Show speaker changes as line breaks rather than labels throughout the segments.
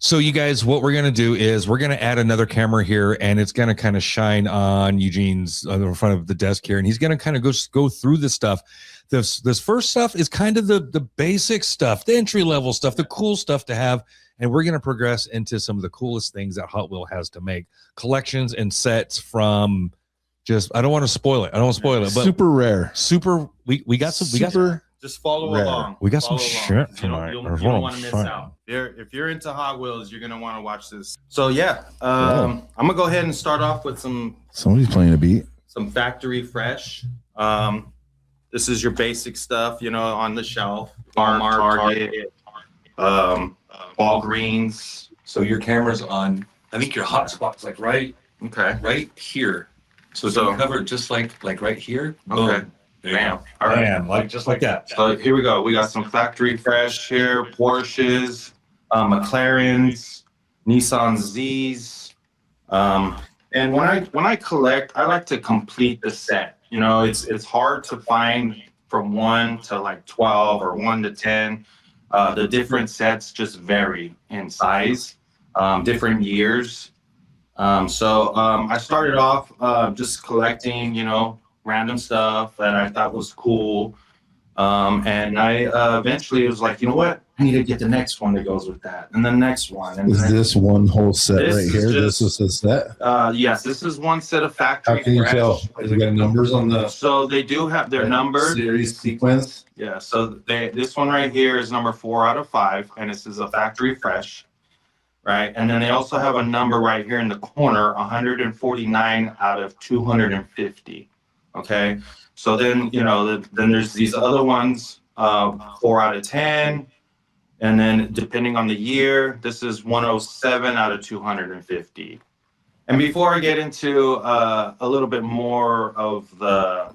So you guys, what we're going to do is we're going to add another camera here, and it's going to kind of shine on Eugene's in front of the desk here, and he's going to kind of go through this stuff. This first stuff is kind of the basic stuff, the entry level stuff, the cool stuff to have, and we're going to progress into some of the coolest things that Hot Wheel has to make, collections and sets from just, I don't want to spoil it. I don't want to spoil it, but
super rare.
We got some.
Just follow
rare.
along.
We got some
Follow
shit
along.
tonight.
You don't want to miss out. If you're into Hot Wheels, you're gonna want to watch this. So yeah, I'm gonna go ahead and start off with
Somebody's playing a beat.
some factory fresh. This is your basic stuff, you know, on the shelf. Walmart, Target, Walgreens.
So your camera's on, I think your hotspot's like right here. So cover it just like right here.
Okay. Bam. All right.
Bam, like just like that.
So here we go. We got some factory fresh here, Porsches, McLarens, Nissan Zs. And when I collect, I like to complete the set. You know, it's hard to find from 1 to like 12 or 1 to 10. The different sets just vary in size, different years. So I started off just collecting, you know, random stuff that I thought was cool. And I eventually was like, you know what? I need to get the next one that goes with that. And the next one. And
Is this one whole set right here? This is a set?
Yes, this is one set of factory.
How can you tell? Is it got numbers on the
So they do have their numbered.
series sequence?
Yeah, so this one right here is number 4 out of 5, and this is a factory fresh, right? And then they also have a number right here in the corner, 149 out of 250. Okay, so then, you know, then there's these other ones, 4 out of 10. And then depending on the year, this is 107 out of 250. And before I get into a little bit more of the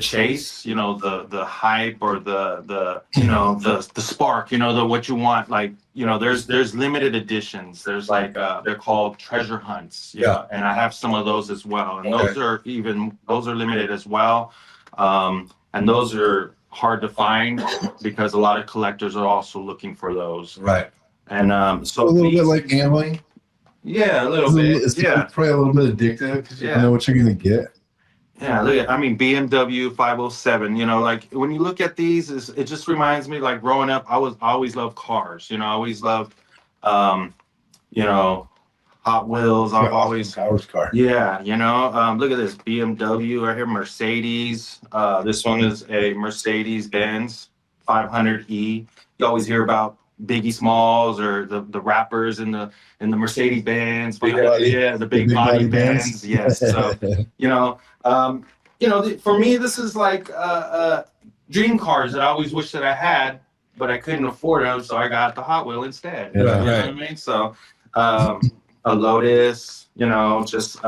chase, you know, the hype or the you know, the spark, you know, the what you want, like, you know, there's limited editions. There's like they're called treasure hunts. Yeah. And I have some of those as well. And those are limited as well. And those are hard to find because a lot of collectors are also looking for those.
Right.
And so
A little bit like gambling.
Yeah, a little bit.
It's
Yeah.
probably a little bit addictive because you know what you're gonna get.
Yeah, look at, I mean, BMW 507, you know, like when you look at these, it just reminds me, like growing up, I always loved cars, you know, I always loved, you know, Hot Wheels. I've always,
Powers car.
yeah, you know, look at this BMW right here, Mercedes. This one is a Mercedes Benz 500E. You always hear about Biggie Smalls or the rappers in the Mercedes Benz. Yeah, the big body bands. Yes. So, you know, for me, this is like dream cars that I always wish that I had, but I couldn't afford them, so I got the Hot Wheel instead.
Yeah.
You know what I mean? So, a Lotus, you know, just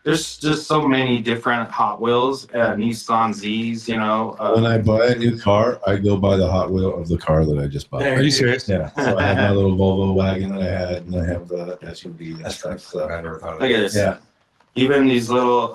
there's just so many different Hot Wheels, Nissan Zs, you know.
When I buy a new car, I go buy the Hot Wheel of the car that I just bought.
Are you serious?
Yeah. So I have my little Volvo wagon that I had, and I have the SUV and stuff. So.
Look at this. Yeah. Even these little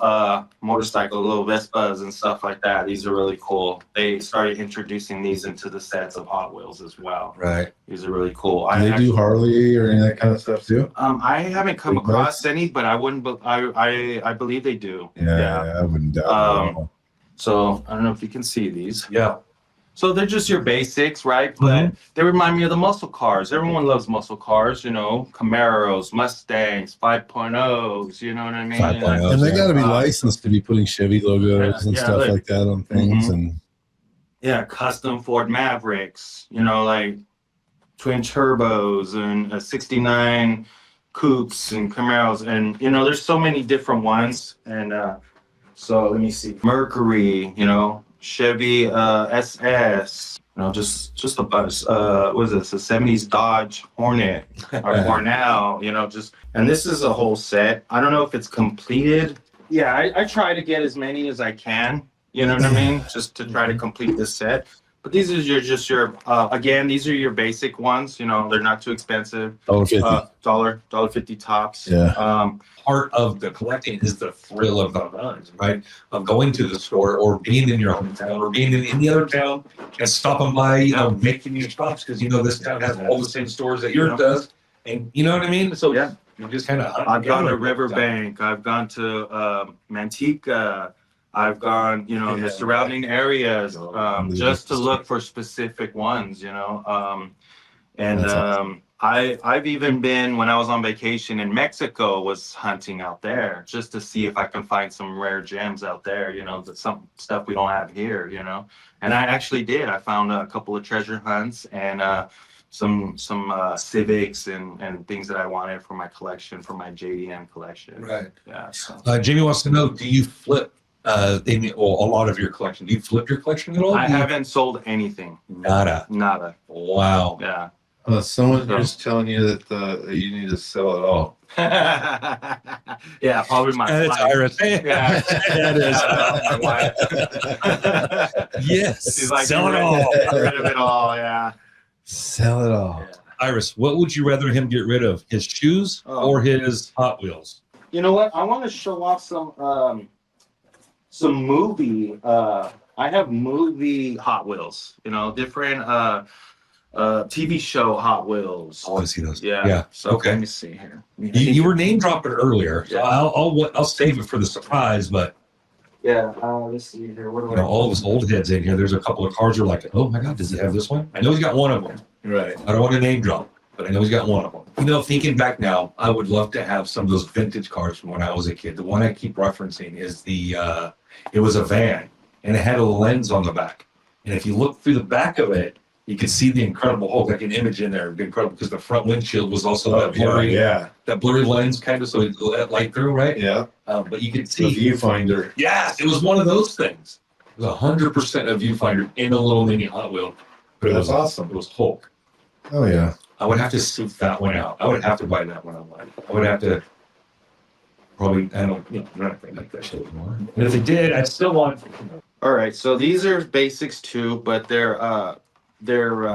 motorcycle, little Vespas and stuff like that, these are really cool. They started introducing these into the sets of Hot Wheels as well.
Right.
These are really cool.
Do they do Harley or any of that kind of stuff too?
I haven't come
Big
across
bikes?
any, but I wouldn't. I believe they do.
Yeah, I wouldn't doubt it.
So I don't know if you can see these.
Yeah.
So they're just your basics, right? But they remind me of the muscle cars. Everyone loves muscle cars, you know, Camaros, Mustangs, 5.0s, you know what I mean?
5.0s.
And they got to be licensed to be putting Chevy logos and stuff
look.
like that on things. And
Yeah, custom Ford Mavericks, you know, like twin turbos and 69 coupes and Camaros. And, you know, there's so many different ones. And so let me see. Mercury, you know, Chevy SS, you know, just a bunch. What is this? A 70s Dodge Hornet or Cornell, you know, just, and this is a whole set. I don't know if it's completed. Yeah, I try to get as many as I can, you know what I mean? Just to try to complete this set. But these are just your, again, these are your basic ones, you know, they're not too expensive. $1.50 tops.
Yeah.
Part of the collecting is the thrill of the runs, right? Of going to the store or being in your hometown or being in any other town and stopping by, you know, making your stops because you know this town has all the same stores that yours does. And you know what I mean? So
Yeah.
you just kind of.
I've gone to Riverbank. I've gone to Manteca. I've gone, you know, in the surrounding areas, just to look for specific ones, you know. And
That's awesome.
I've even been, when I was on vacation in Mexico, was hunting out there just to see if I can find some rare gems out there, you know, some stuff we don't have here, you know. And I actually did. I found a couple of treasure hunts and some civics and things that I wanted for my collection, for my JDM collection.
Right.
Yeah. So.
Jamie wants to know: do you flip a lot of your collection? Do you flip your collection at all?
I haven't sold anything.
Nada. Wow.
Yeah.
Someone just telling you that you need to sell it all.
Yeah, probably my
That's
wife.
Iris.
Yeah,
That
my wife.
Yes.
She's like,
Sell it all.
Get rid of it all. Yeah.
Sell it all.
Iris, what would you rather him get rid of? His shoes or his Hot Wheels?
You know what? I want to show off some movie. I have movie Hot Wheels. You know, different TV show Hot Wheels.
I want to see those.
Yeah.
Yeah.
So
Okay.
let me see here.
You were name dropping earlier, so
Yeah.
I'll save it for the surprise. But
Yeah. Let's see here. What do
you know, all of his old heads in here. There's a couple of cars who are like, oh my god, does he have this one? I know he's got one of them.
Right.
I don't want to name drop, but I know he's got one of them. You know, thinking back now, I would love to have some of those vintage cars from when I was a kid. The one I keep referencing is it was a van and it had a lens on the back. And if you look through the back of it, you could see the Incredible Hulk, like an image in there, incredible, because the front windshield was also that blurry, that blurry lens kind of, so it let light through, right?
Yeah.
But you could
The
see.
viewfinder.
Yes, it was one of those things. It was 100% a viewfinder in a little mini Hot Wheel. But
That's awesome.
It was Hulk.
Oh yeah.
I would have to seek that one out. I would have to buy that one online. I would have to probably, I don't, you know, I'm not going to make that shit anymore. And if they did, I'd still want.
All right, so these are basics too, but they're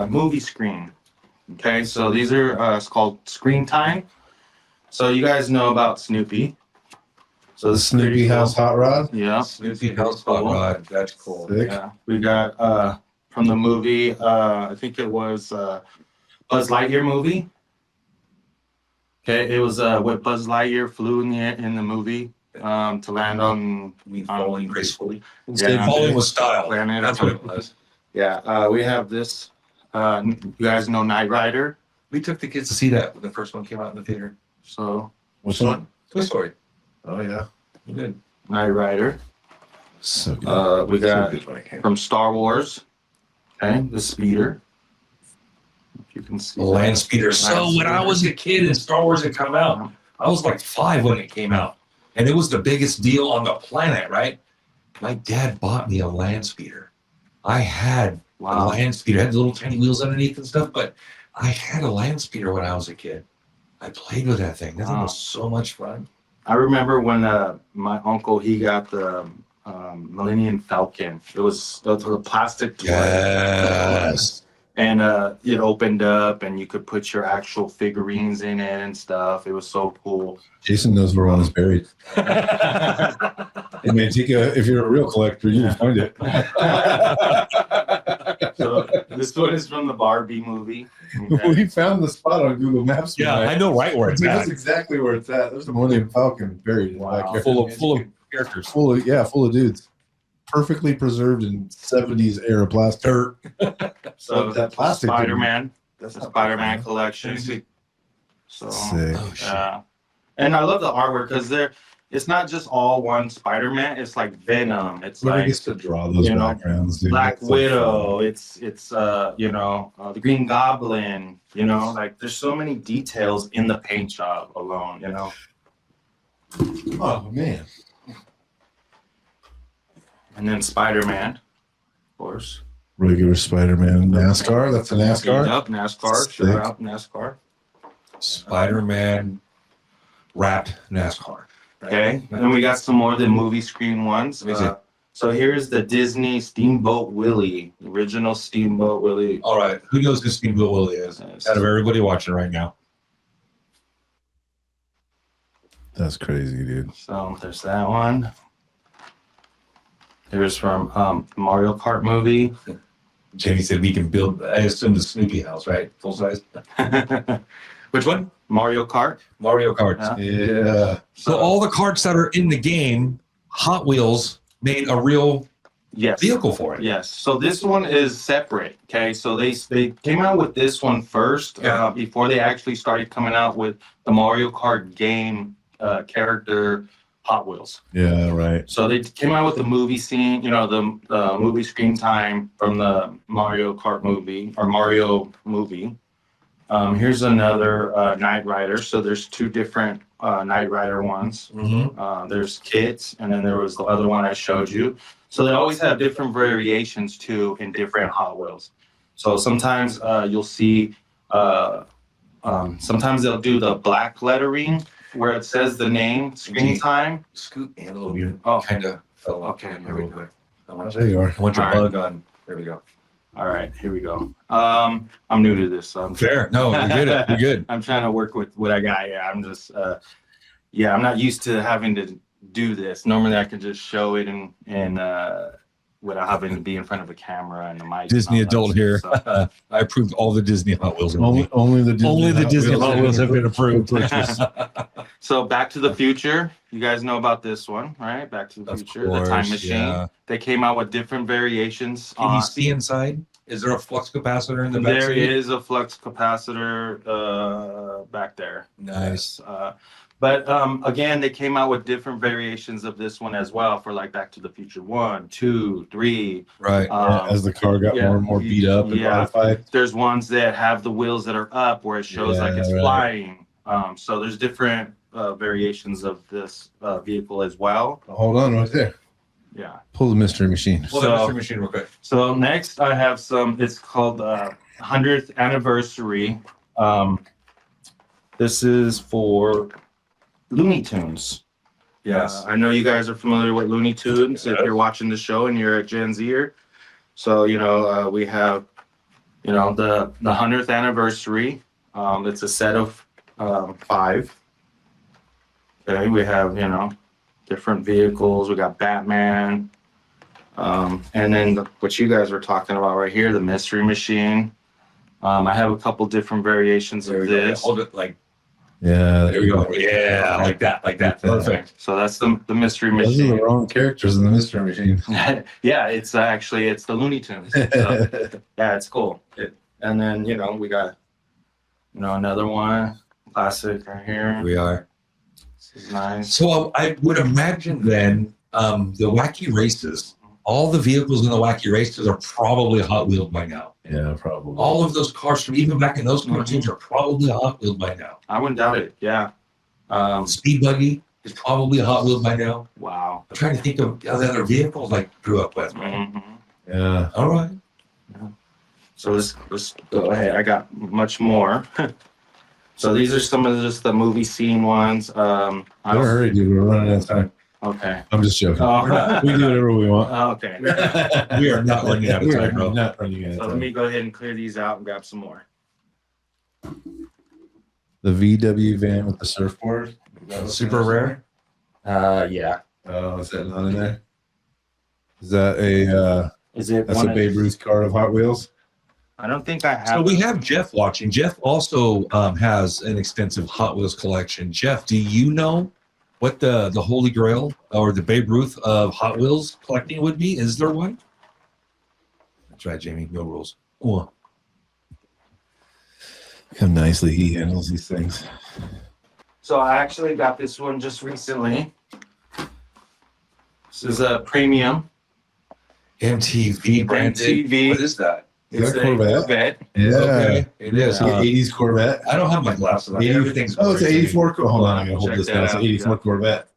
movie screen. Okay, so these are it's called Screen Time. So you guys know about Snoopy. So
The Snoopy House Hot Rod.
Yeah,
Snoopy House Hot Rod. That's cool.
Sick.
yeah. We got from the movie. I think it was Buzz Lightyear movie. Okay, it was what Buzz Lightyear flew in the movie to land on
Falling gracefully.
Yeah.
Falling with style.
planet.
That's what it was.
Yeah, we have this. You guys know Knight Rider.
We took the kids to see that when the first one came out in the theater.
So
Which one?
Toy Story.
Oh yeah.
We did.
Knight Rider.
So good.
We got
So good when I came.
from Star Wars. Okay, the speeder. If you can see
The land speeder. So when I was a kid and Star Wars had come out, I was like 5 when it came out. And it was the biggest deal on the planet, right? My dad bought me a land speeder. I had a land speeder. It had little tiny wheels underneath and stuff, but I had a land speeder when I was a kid. I played with that thing. That thing was so much fun.
I remember when my uncle he got the Millennium Falcon. It was the plastic toy.
Yes.
And it opened up and you could put your actual figurines in it and stuff. It was so cool.
Jason knows where one is buried. Hey man, if you're a real collector, you can find it.
So this one is from the Barbie movie. Okay.
We found the spot on Google Maps.
Yeah, I know right where it's
That's
at.
exactly where it's at. There's the Millennium Falcon buried back here.
Full of characters.
full of dudes. Perfectly preserved in 70s era plastic.
Dirt.
So
that plastic.
Spider-Man,
That's
the
not
Spider-Man
bad.
collection.
Sick.
So
Oh, shit.
and I love the artwork because it's not just all one Spider-Man. It's like Venom. It's
Whoever
like
gets to draw those
you know,
backgrounds, dude.
Black
That's so
Widow.
fun.
It's the Green Goblin. You know, like there's so many details in the paint job alone. You know,
Oh man.
and then Spider-Man, of course.
Regular Spider-Man NASCAR. That's a NASCAR.
Yep, NASCAR.
Sick.
Shout out NASCAR.
Spider-Man wrapped NASCAR.
Okay, and we got some more of the movie screen ones.
Let me see.
So here's the Disney Steamboat Willie, original Steamboat Willie.
All right. Who knows who Steamboat Willie is?
Yes.
Out of everybody watching right now.
That's crazy, dude.
So there's that one. Here's from Mario Kart movie.
Jamie said we can build, I assume, the Snoopy house, right? Full size. Which one?
Mario Kart.
Mario Kart.
Yeah.
Yeah.
So all the carts that are in the game, Hot Wheels made a real
Yes.
vehicle for it.
Yes. So this one is separate. Okay. So they came out with this one first before they actually started coming out with the Mario Kart game character Hot Wheels.
Yeah, right.
So they came out with the movie scene, the movie screen time from the Mario Kart movie or Mario movie. Here's another Knight Rider. So there's two different Knight Rider ones.
Mm-hmm.
There's Kids, and then there was the other one I showed you. So they always have different variations too in different Hot Wheels. So sometimes you'll see, sometimes they'll do the black lettering where it says the name, screen time.
Scoot in a little bit.
Oh,
Kind of fell off.
okay.
Here we go.
There you are.
I want your
All right.
bug on. There we go.
All right, here we go. I'm new to this, so I'm
Fair. No, we get it. We're good.
I'm trying to work with what I got. Yeah, I'm just, I'm not used to having to do this. Normally, I can just show it and without having to be in front of a camera and the mic.
Disney
and all that
adult here.
stuff, so.
I approved all the Disney Hot Wheels.
Only the Disney
Hot Wheels have been approved.
So Back to the Future, you guys know about this one, right? Back to the
Of
Future, the time
course,
machine.
yeah.
They came out with different variations.
Can you see inside? Is there a flux capacitor in the back
There
seat?
is a flux capacitor back there.
Nice.
But again, they came out with different variations of this one as well for like Back to the Future 1, 2, 3.
Right.
As the car got more and more beat up and modified.
There's ones that have the wheels that are up where it shows like it's
right.
flying. So there's different variations of this vehicle as well.
Hold on right there.
Yeah.
Pull the mystery machine.
Pull that mystery machine real quick.
So next I have some, it's called 100th anniversary. This is for Looney Tunes.
Yes.
I know you guys are familiar with Looney Tunes if you're watching the show and you're a Gen Zer. So, we have, the 100th anniversary. It's a set of 5. Okay, we have, different vehicles. We got Batman. And then what you guys were talking about right here, the mystery machine. I have a couple different variations of this.
Hold it like.
Yeah.
There we go. Yeah, like that. Perfect.
So that's the mystery
Those are the
machine.
wrong characters in the mystery machine.
Yeah, it's the Looney Tunes. So, yeah, it's cool. And then, we got, another one, classic right here.
We are.
This is nice.
So I would imagine then the wacky races, all the vehicles in the wacky races are probably Hot Wheels by now.
Yeah, probably.
All of those cars from even back in those cartoons are probably Hot Wheels by now.
I wouldn't doubt it. Yeah.
Speed Buggy is probably a Hot Wheels by now.
Wow.
I'm trying to think of other vehicles I grew up with.
Mhm.
Yeah.
All right.
So let's go ahead. I got much more. So these are some of just the movie scene ones.
Don't hurry, dude. We're running out of time.
Okay.
I'm just joking.
Oh.
We do whatever we want.
Okay.
We are not running out of
We're
time, bro.
not running out of
So let
time.
me go ahead and clear these out and grab some more.
The VW van with the surfboard.
Super rare.
Yeah.
Oh, is that not in there? Is that a
Is it
that's
one
a
of-
Babe Ruth card of Hot Wheels?
I don't think I have.
So we have Jeff watching. Jeff also has an extensive Hot Wheels collection. Jeff, do you know what the Holy Grail or the Babe Ruth of Hot Wheels collecting would be? Is there one? That's right, Jamie. No rules. Oh,
Look how nicely he handles these things.
So I actually got this one just recently. This is a premium.
MTV branded.
MTV.
What is that?
Is
It's
that
a
Corvette?
Corvette.
Yeah.
Okay, it is.
It's an 80s Corvette.
I don't have my glasses on. Everything's.
Oh, it's an 84. Hold on, I gotta hold
Check
this
that
down. It's an
out.
84 Corvette.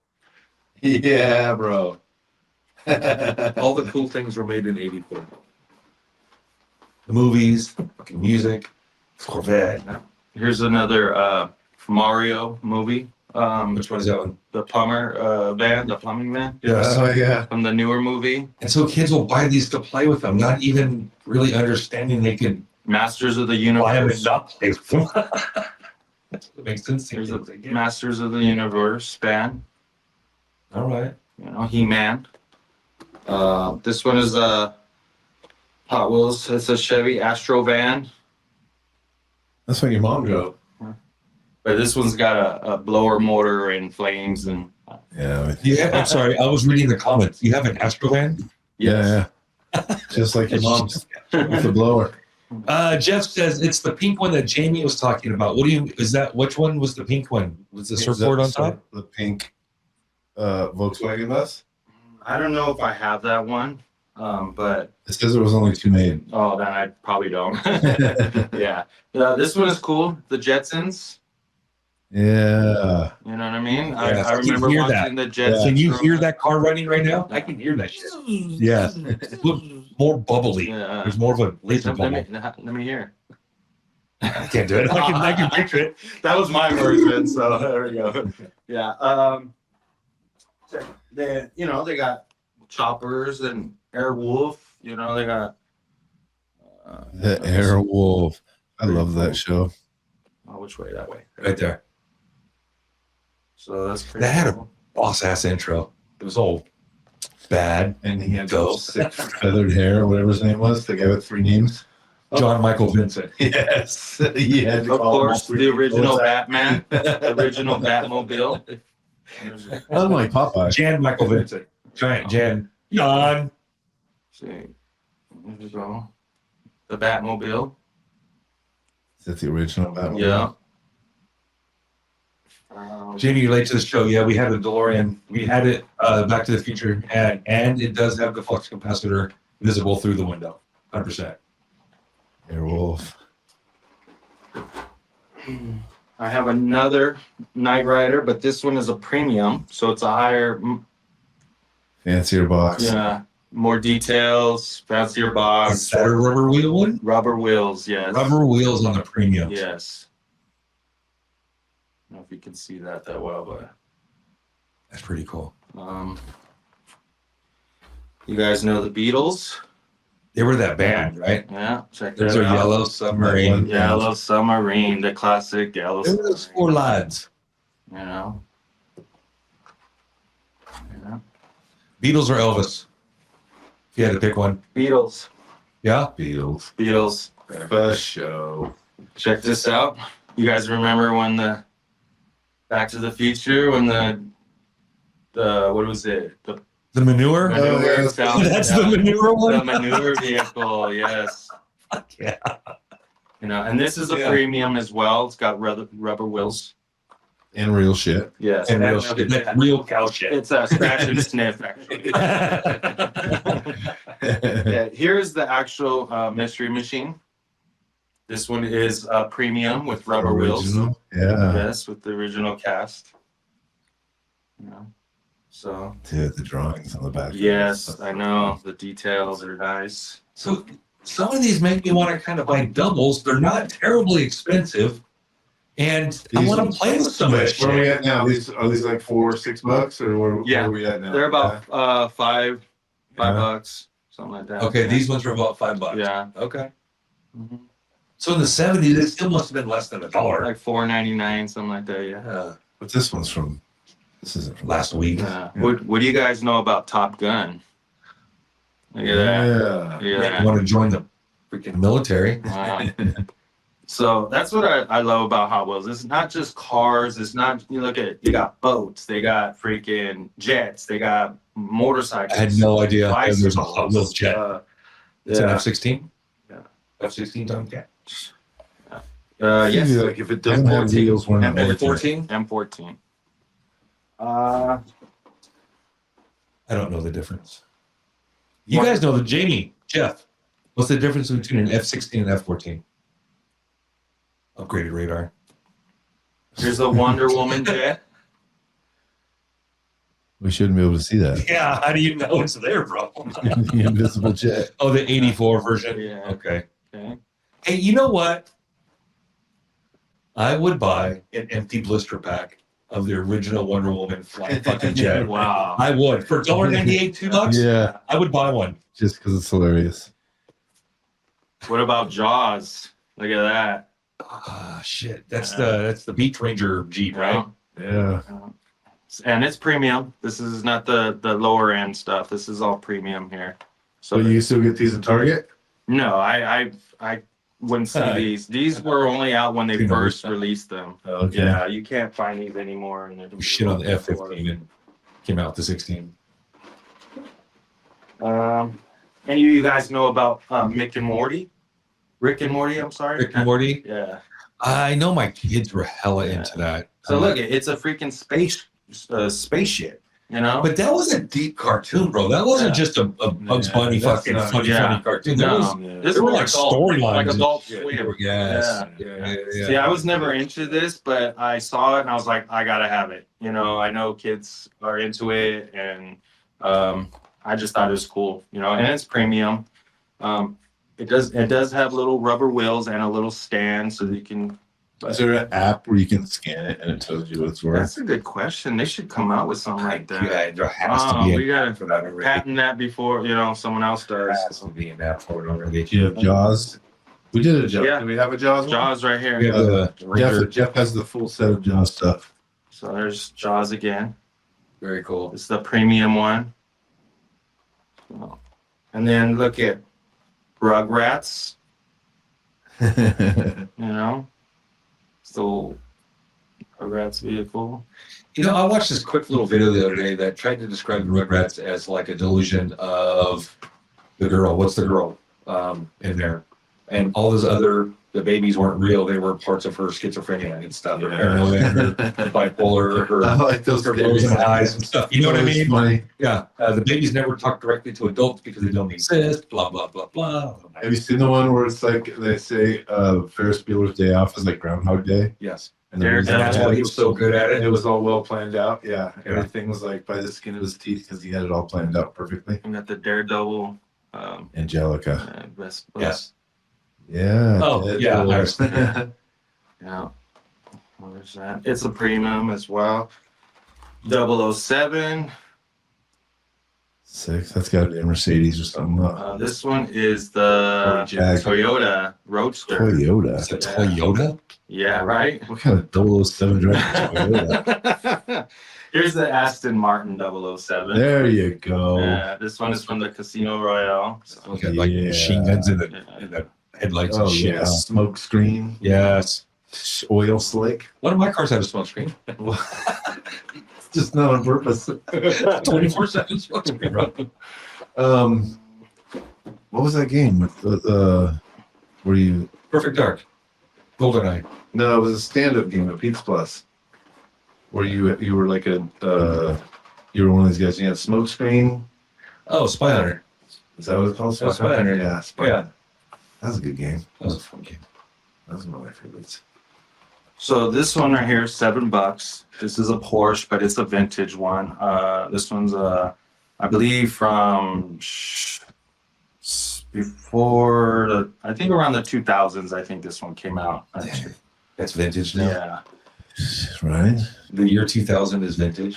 Yeah, bro.
All the cool things were made in '84. The movies, fucking music, Corvette.
Here's another Mario movie.
Which one is that one?
The plumber van, the plumbing van
Oh, yeah.
from the newer movie.
And so kids will buy these to play with them, not even really understanding they could
Masters of the
buy them and
Universe.
not play with them. That makes sense.
Here's a Masters of the Universe span.
All right.
He-Man. This one is a Hot Wheels. It's a Chevy Astro van.
That's what your mom drove.
But this one's got a blower motor and flames and
Yeah.
I'm sorry. I was reading the comments. You have an Astrovan?
Yeah. Just like your mom's with the blower.
Jeff says it's the pink one that Jamie was talking about. Which one was the pink one? Was the surfboard on top?
The pink Volkswagen bus?
I don't know if I have that one, but
It says there was only 2 made.
oh, then I probably don't. Yeah, this one is cool. The Jetsons.
Yeah.
You know what I mean?
Yes,
I
I can
remember
hear
watching the Jetsons.
Can you
growing
hear
up.
that car running right now? I can hear that shit.
Yeah.
More bubbly.
Yeah.
There's more of a laser
Let me,
bubble.
let me hear.
I can't do it. I can picture it.
That was my version, so there we go. Yeah. They got choppers and Airwolf. They got
The Airwolf. I love that show.
oh, which way? That way.
Right there.
So that's pretty
That had a
cool.
boss ass intro. It was all bad.
And he had
Go.
sick feathered hair, or whatever his name was. The guy with 3 names.
John Michael Vincent.
Yes. He had to
Of
call him
course,
all 3
the
names.
original Batman, the original Batmobile.
I'm like Popeye.
Jan Michael Vincent. Giant Jan. John.
See, there you go. The Batmobile.
Is that the original Batman?
Yeah.
Jamie, you late to the show. Yeah, we had the DeLorean. We had it Back to the Future, and it does have the flux capacitor visible through the window. 100%.
Airwolf.
I have another Knight Rider, but this one is a premium, so it's a higher,
Fancier box.
yeah, more details, fancier box,
Is that a rubber wheel one?
rubber wheels, yes.
Rubber wheels on the premium.
Yes. I don't know if you can see that well, but
That's pretty cool.
you guys know the Beatles?
They were that band, right?
Yeah, check
There's
that
a
out.
Yellow Submarine.
Yellow Submarine, the classic Yellow
They were those 4 lads.
You know? Yeah.
Beatles or Elvis? If you had to pick one.
Beatles.
Yeah?
Beatles.
Beatles.
For show.
Check this out. You guys remember when the Back to the Future, when the what was it?
The manure?
Manure
yeah.
sound-
That's the manure
The
one?
manure vehicle, yes.
Yeah.
And this is a
Yeah.
premium as well. It's got rubber wheels.
And real shit.
Yes.
And real shit. That's real cow shit.
It's a scratch and sniff, actually. Yeah, here's the actual Mystery Machine. This one is a premium with rubber wheels.
Original. Yeah.
Yes, with the original cast. So
Dude, the drawings on the back.
yes, I know the details are nice.
So some of these make me want to kind of buy doubles. They're not terribly expensive. And I
These-
want to play with some of this
Where are we
shit.
at now? Are these like $4 or $6 or where are we at now?
They're about five
Yeah.
bucks, something like that.
Okay, these ones are about $5.
Yeah.
Okay.
Mhm.
So in the 70s, it still must have been less than $1.
Like $4.99, something like that. Yeah.
Yeah.
But this one's from. This isn't from
Last week.
Yeah. What do you guys know about Top Gun? Look at that.
Yeah.
Look at
You want to join the freaking military?
that. Wow. So that's what I love about Hot Wheels. It's not just cars. It's not, you look at, they got boats, they got freaking jets, they got motorcycles.
I had no idea there's a
bicycles.
Hot Wheels jet. It's an
Yeah.
F-16?
Yeah.
F-16 Tomcat.
Yes.
Like if it doesn't have wheels, we're not
M14?
M14.
I don't know the difference. You guys know the Jamie, Jeff. What's the difference between an F-16 and F-14? Upgraded radar.
Here's the Wonder Woman jet.
We shouldn't be able to see that.
Yeah, how do you know it's there, bro?
The invisible jet.
Oh, the 84 version?
Yeah.
Okay.
Okay.
Hey, you know what? I would buy an empty blister pack of the original Wonder Woman flying fucking jet.
Wow.
I would. For $1.98, $2?
Yeah,
I would buy one.
just because it's hilarious.
What about Jaws? Look at that.
Ah, shit. That's the Beach Ranger Jeep, right?
Yeah.
And it's premium. This is not the lower end stuff. This is all premium here.
So you still get these at Target?
No, I wouldn't see these. These were only out when they
You know,
first released them.
Okay.
Yeah, you can't find these anymore. And they're
Shit on the F-15 and came out with the 16.
Any of you guys know about Mick and Morty? Rick and Morty, I'm sorry.
Rick and Morty.
Yeah.
I know my kids were hella
Yeah.
into that.
So look, it's a freaking spaceship, you know?
But that was a deep cartoon, bro. That wasn't
Yeah.
just a Bugs Bunny
that's
fucking
not-
funny
yeah.
cartoon. There was
This
there were
was
like
adult,
storylines
like
and
Adult
shit.
Swim.
Yes.
Yeah.
Yeah.
See, I was never into this, but I saw it and I was like, I gotta have it. You know, I know kids are into it, and I just thought it was cool. You know, and it's premium. It does have little rubber wheels and a little stand so that you can.
Is there an app where you can scan it and it tells you what it's worth?
That's a good question. They should come out with something like that.
Yeah, there has to be
We
an
gotta
app for that already.
patent that before someone else
There has
does.
to be an app for it already.
Do you have Jaws? We did a Jaws.
Yeah.
Do we have a Jaws one?
Jaws right here.
We have the Ranger.
Jeff has the full set of Jaws stuff.
So there's Jaws again.
Very cool.
It's the premium one. And then look at Rugrats. You know, so Rugrats vehicle.
You know, I watched this quick little video the other day that tried to describe the Rugrats as like a delusion of the girl. What's the girl in there? And all those the babies weren't real. They were parts of her schizophrenia and stuff. Her paranoia, her bipolar, her
I like those
her rose in the eyes and stuff. You know what I mean?
Funny.
Yeah. The babies never talk directly to adults because they don't exist. Blah blah blah blah.
Have you seen the one where it's like they say Ferris Bueller's Day Off is like Groundhog Day?
Yes.
And
There's
the reason
And that's
why
why he was so good at
it
it.
was all well planned out. Yeah.
Yeah.
Everything was like by the skin of his teeth because he had it all planned out perfectly.
We got the Daredevil.
Angelica.
Best.
Yes.
Yeah.
Oh, yeah.
Deadpool.
Yeah. Where's that? It's a premium as well. 007.
6. That's got to be a Mercedes or something.
This one is the
Jag.
Toyota Roadster.
Toyota.
Is it Toyota?
Yeah, right.
What kind of 007 driver Toyota?
Here's the Aston Martin 007.
There you go.
Yeah, this one is from the Casino Royale. So,
Got like
Yeah.
machine guns in the headlights
Oh,
and shit.
yeah. Smoke screen.
Yes.
Oil slick.
One of my cars had a smoke screen.
It's just not on purpose.
24/7 smoke screen, bro.
What was that game with the where you?
Perfect Dark. GoldenEye.
No, it was a stand-up game at Pizza Plus, where you were like you were one of these guys. And you had smoke screen.
Oh, Spy Hunter.
Is that what it's called?
Yeah, Spy Hunter.
Yeah, Spy
Yeah.
Hunter. That was a good game.
That was a fun game.
That was one of my favorites.
So this one right here is $7. This is a Porsche, but it's a vintage one. This one's I believe from before I think around the 2000s. I think this one came out. Actually.
That's vintage now.
Yeah.
Right.
The year 2000 is vintage.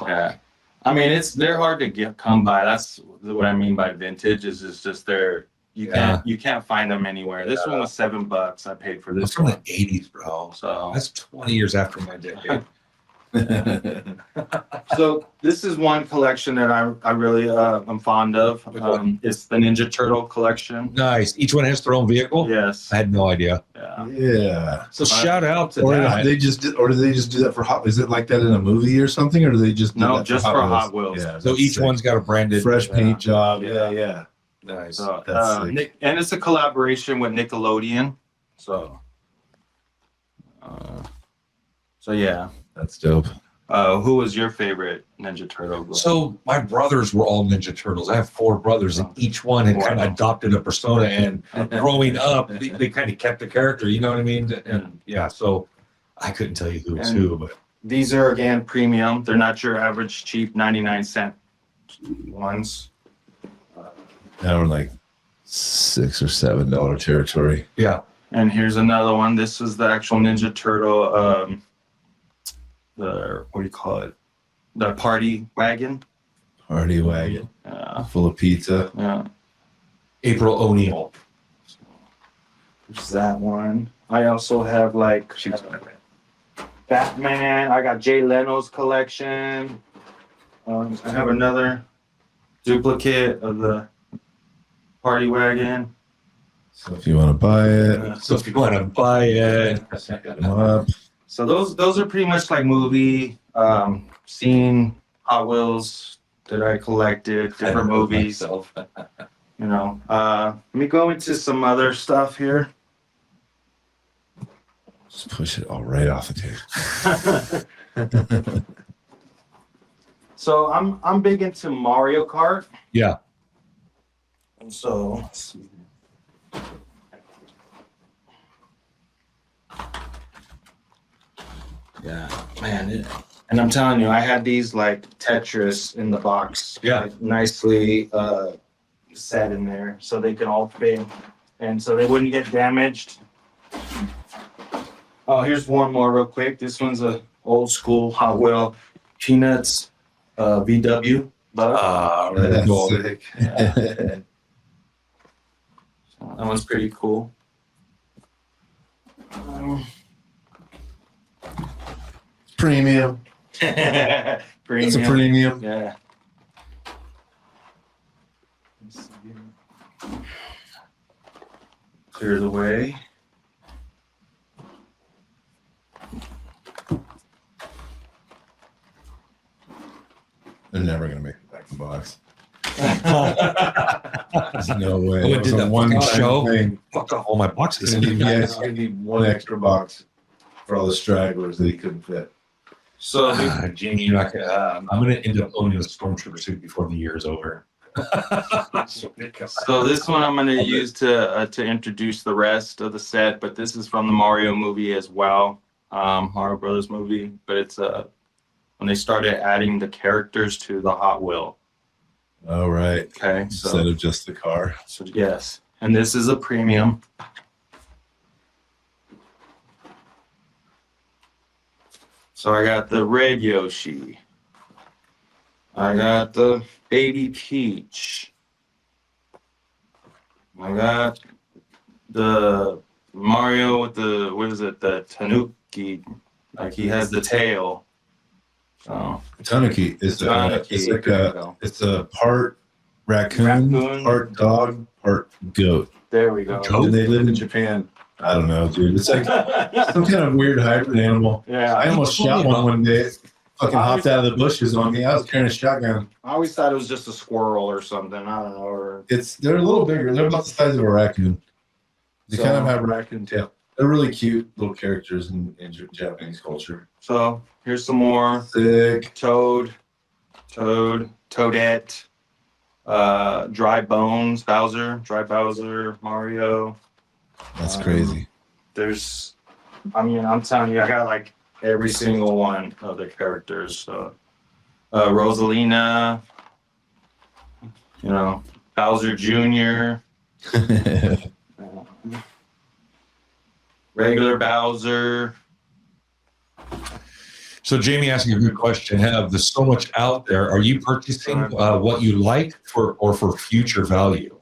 Yeah. I mean, they're hard to come by. That's what I mean by vintage. Is just they're you can't find them anywhere. This one was $7. I paid for
It's
this
from
one.
the 80s, bro.
So
That's 20 years after my decade.
So this is one collection that I really am fond of. It's the Ninja Turtle collection.
Nice. Each one has their own vehicle?
Yes.
I had no idea.
Yeah.
Yeah.
So shout out to
Or
that.
do they just do that for Hot? Is it like that in a movie or something, or do they just do
No,
that
just for Hot Wheels.
Yeah,
So
that's
each
sick.
one's got a branded
fresh paint job.
Yeah.
Yeah.
Nice.
So,
That's sick.
and it's a collaboration with Nickelodeon. So yeah.
That's dope.
Who was your favorite Ninja Turtle?
So my brothers were all Ninja Turtles. I have 4 brothers, and each one had kind of adopted a persona. And growing up, they kind of kept the character. You know what I mean? And yeah, so I couldn't tell you who was who, but
These are again premium. They're not your average cheap 99-cent ones.
Now we're like $6 or $7 territory.
yeah.
And here's another one. This is the actual Ninja Turtle. The what do you call it? The party wagon.
Party wagon
Yeah.
full of pizza.
Yeah.
April O'Neil.
There's that one. I also have like Batman. I got Jay Leno's collection. I have another duplicate of the party wagon.
So if you want to buy it,
So if you want to buy it,
hit them up.
So those are pretty much like movie scene Hot Wheels that I collected, different movies. You know, let me go into some other stuff here.
Just push it all right off the table.
So I'm big into Mario Kart.
yeah.
And so yeah, man. And I'm telling you, I had these like Tetris in the box.
Yeah.
Like, nicely set in there so they could all fit and so they wouldn't get damaged. Oh, here's one more real quick. This one's a old school Hot Wheel Peanuts VW. But
That's
cool.
sick.
yeah. That one's pretty cool.
Premium.
Premium.
It's a premium.
Yeah. Clear the way.
They're never gonna make it back in the box. There's no way.
Oh, it
It was
did
a
that
one-time
fucking show?
thing.
Fuck off all my boxes.
You're gonna need one extra box for all the stragglers that he couldn't fit.
So
Jamie, you're not gonna, I'm going to end up owning a Stormtrooper suit before the year is over.
So this one I'm going to use to introduce the rest of the set, but this is from the Mario movie as well, Mario Brothers movie. But it's when they started adding the characters to the Hot Wheel.
All right.
Okay,
Instead of just the car.
so yes, and this is a premium. So I got the red Yoshi. I got the baby Peach. I got the Mario with the, what is it, the Tanuki. Like he has the tail. So
Tanuki is
Tanuki,
it's like
there you
a
go.
it's a part raccoon, part dog, part goat.
There we go.
And they live in Japan. I don't know, dude. It's like some kind of weird hybrid animal.
Yeah,
I almost shot one day. Fucking hopped out of the bushes on me. I was carrying a shotgun.
I always thought it was just a squirrel or something. I don't know. Or
They're a little bigger. They're about the size of a raccoon. They
So-
kind of have a raccoon tail. They're really cute little characters in Japanese culture.
so here's some more.
Sick.
Toadette, Dry Bones, Dry Bowser, Mario.
That's crazy.
There's, I mean, I'm telling you, I got like every single one of the characters. So, Rosalina, you know, Bowser Jr., regular Bowser.
So Jamie asking a good question. There's so much out there. Are you purchasing what you like for future value?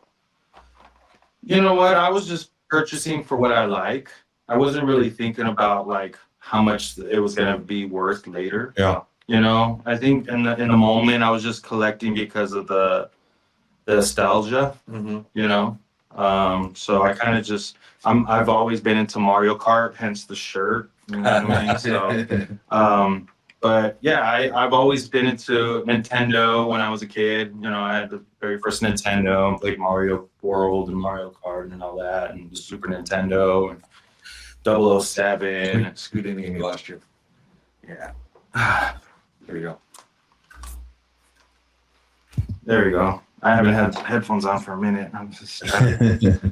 You know what? I was just purchasing for what I like. I wasn't really thinking about like how much it was gonna be worth later.
Yeah.
You know, I think in the moment I was just collecting because of the nostalgia. You know, so I kind of just I've always been into Mario Kart, hence the shirt. You know what I mean? So, but yeah, I've always been into Nintendo when I was a kid. You know, I had the very first Nintendo and played Mario World and Mario Kart and all that, and the Super Nintendo and 007.
Scooted in last year.
Yeah. There we go. There we go. I haven't had headphones on for a minute. I'm just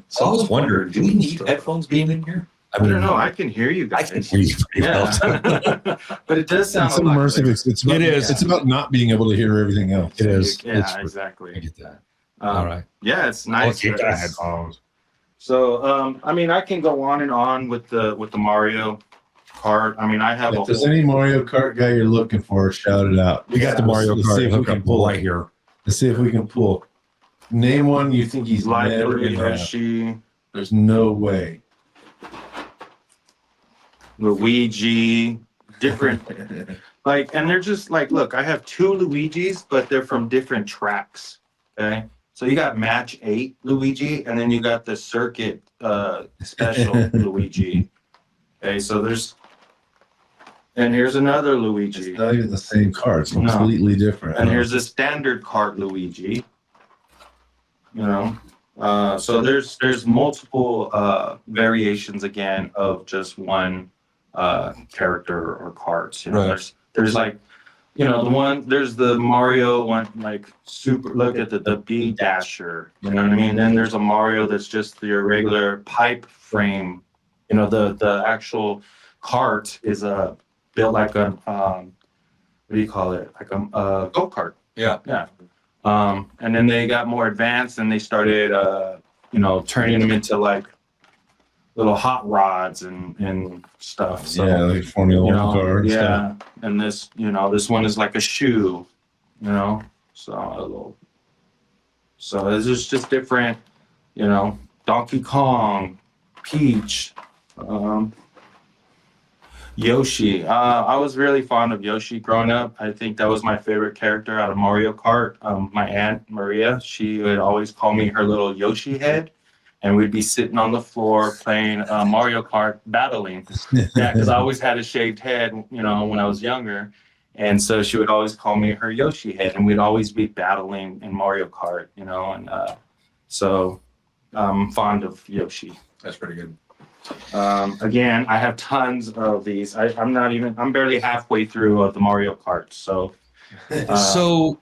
So I was wondering, do we need headphones being in here?
I don't know. I can hear you
I
guys.
can hear you pretty well.
Yeah. But it does sound
It's
a lot
immersive.
clearer.
It's about,
It is.
It's about not being able to hear everything else.
It is.
Yeah,
I
exactly.
get that.
Um,
All right.
Yeah, it's nice.
Keep that
It's-
headphones.
So, I mean, I can go on and on with the Mario Kart. I mean, I have a
If there's
whole.
any Mario Kart guy you're looking for, shout it out.
We got the Mario
Let's see
Kart
if we
hookup
can pull
right here.
Let's see if we can pull. Name one you think he's
Like
never gonna have.
Yoshi,
There's no way.
Luigi, different. Like, and they're just like, look, I have two Luigis, but they're from different tracks. Okay. So you got match 8 Luigi, and then you got the circuit special Luigi. Okay, so and here's another Luigi.
It's not even the same card. It's
No.
completely different.
And here's a standard card Luigi. You know, so there's multiple variations again of just one character or cards. You know,
Right.
there's like, you know, there's the Mario one, like super. Look at the B Dasher. You know what I mean? Then there's a Mario that's just your regular pipe frame. You know, the actual cart is built like a what do you call it? Like a go-kart.
Yeah.
Yeah. And then they got more advanced and they started, you know, turning them into like little hot rods and stuff. So,
yeah, like Formula
you
One
know,
cars.
yeah. And this, you know, this one is like a shoe, you know, so it's just different, you know, Donkey Kong, Peach, Yoshi. I was really fond of Yoshi growing up. I think that was my favorite character out of Mario Kart. My aunt Maria, she would always call me her little Yoshi head, and we'd be sitting on the floor playing Mario Kart, battling. Yeah, because I always had a shaved head, you know, when I was younger, and so she would always call me her Yoshi head, and we'd always be battling in Mario Kart, you know, and so I'm fond of Yoshi.
That's pretty good.
Again, I have tons of these. I'm barely halfway through the Mario Kart. So,
So,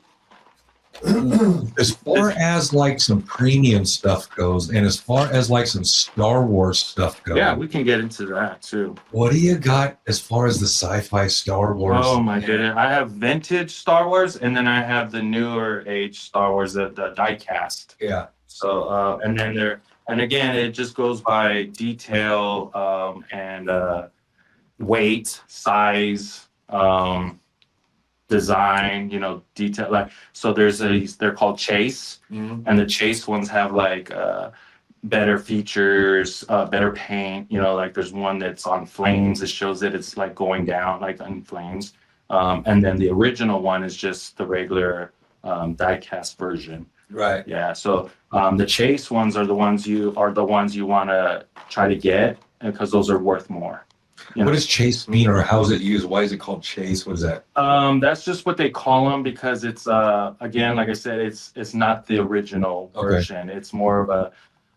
as far as like some premium stuff goes, and as far as like some Star Wars stuff goes,
yeah, we can get into that too.
what do you got as far as the sci-fi Star Wars?
Oh my goodness. I have vintage Star Wars, and then I have the newer age Star Wars, the die-cast.
Yeah.
So, and then and again, it just goes by detail and weight, size, design, you know, detail. Like, so they're called chase, and the chase ones have like better features, better paint. You know, like there's one that's on flames. It shows that it's like going down, like in flames. And then the original one is just the regular die-cast version.
Right.
Yeah. So the chase ones are the ones you want to try to get, because those are worth more. You know?
What does chase mean, or how is it used? Why is it called chase? What is that?
That's just what they call them, because it's again, like I said, it's not the original version. It's more of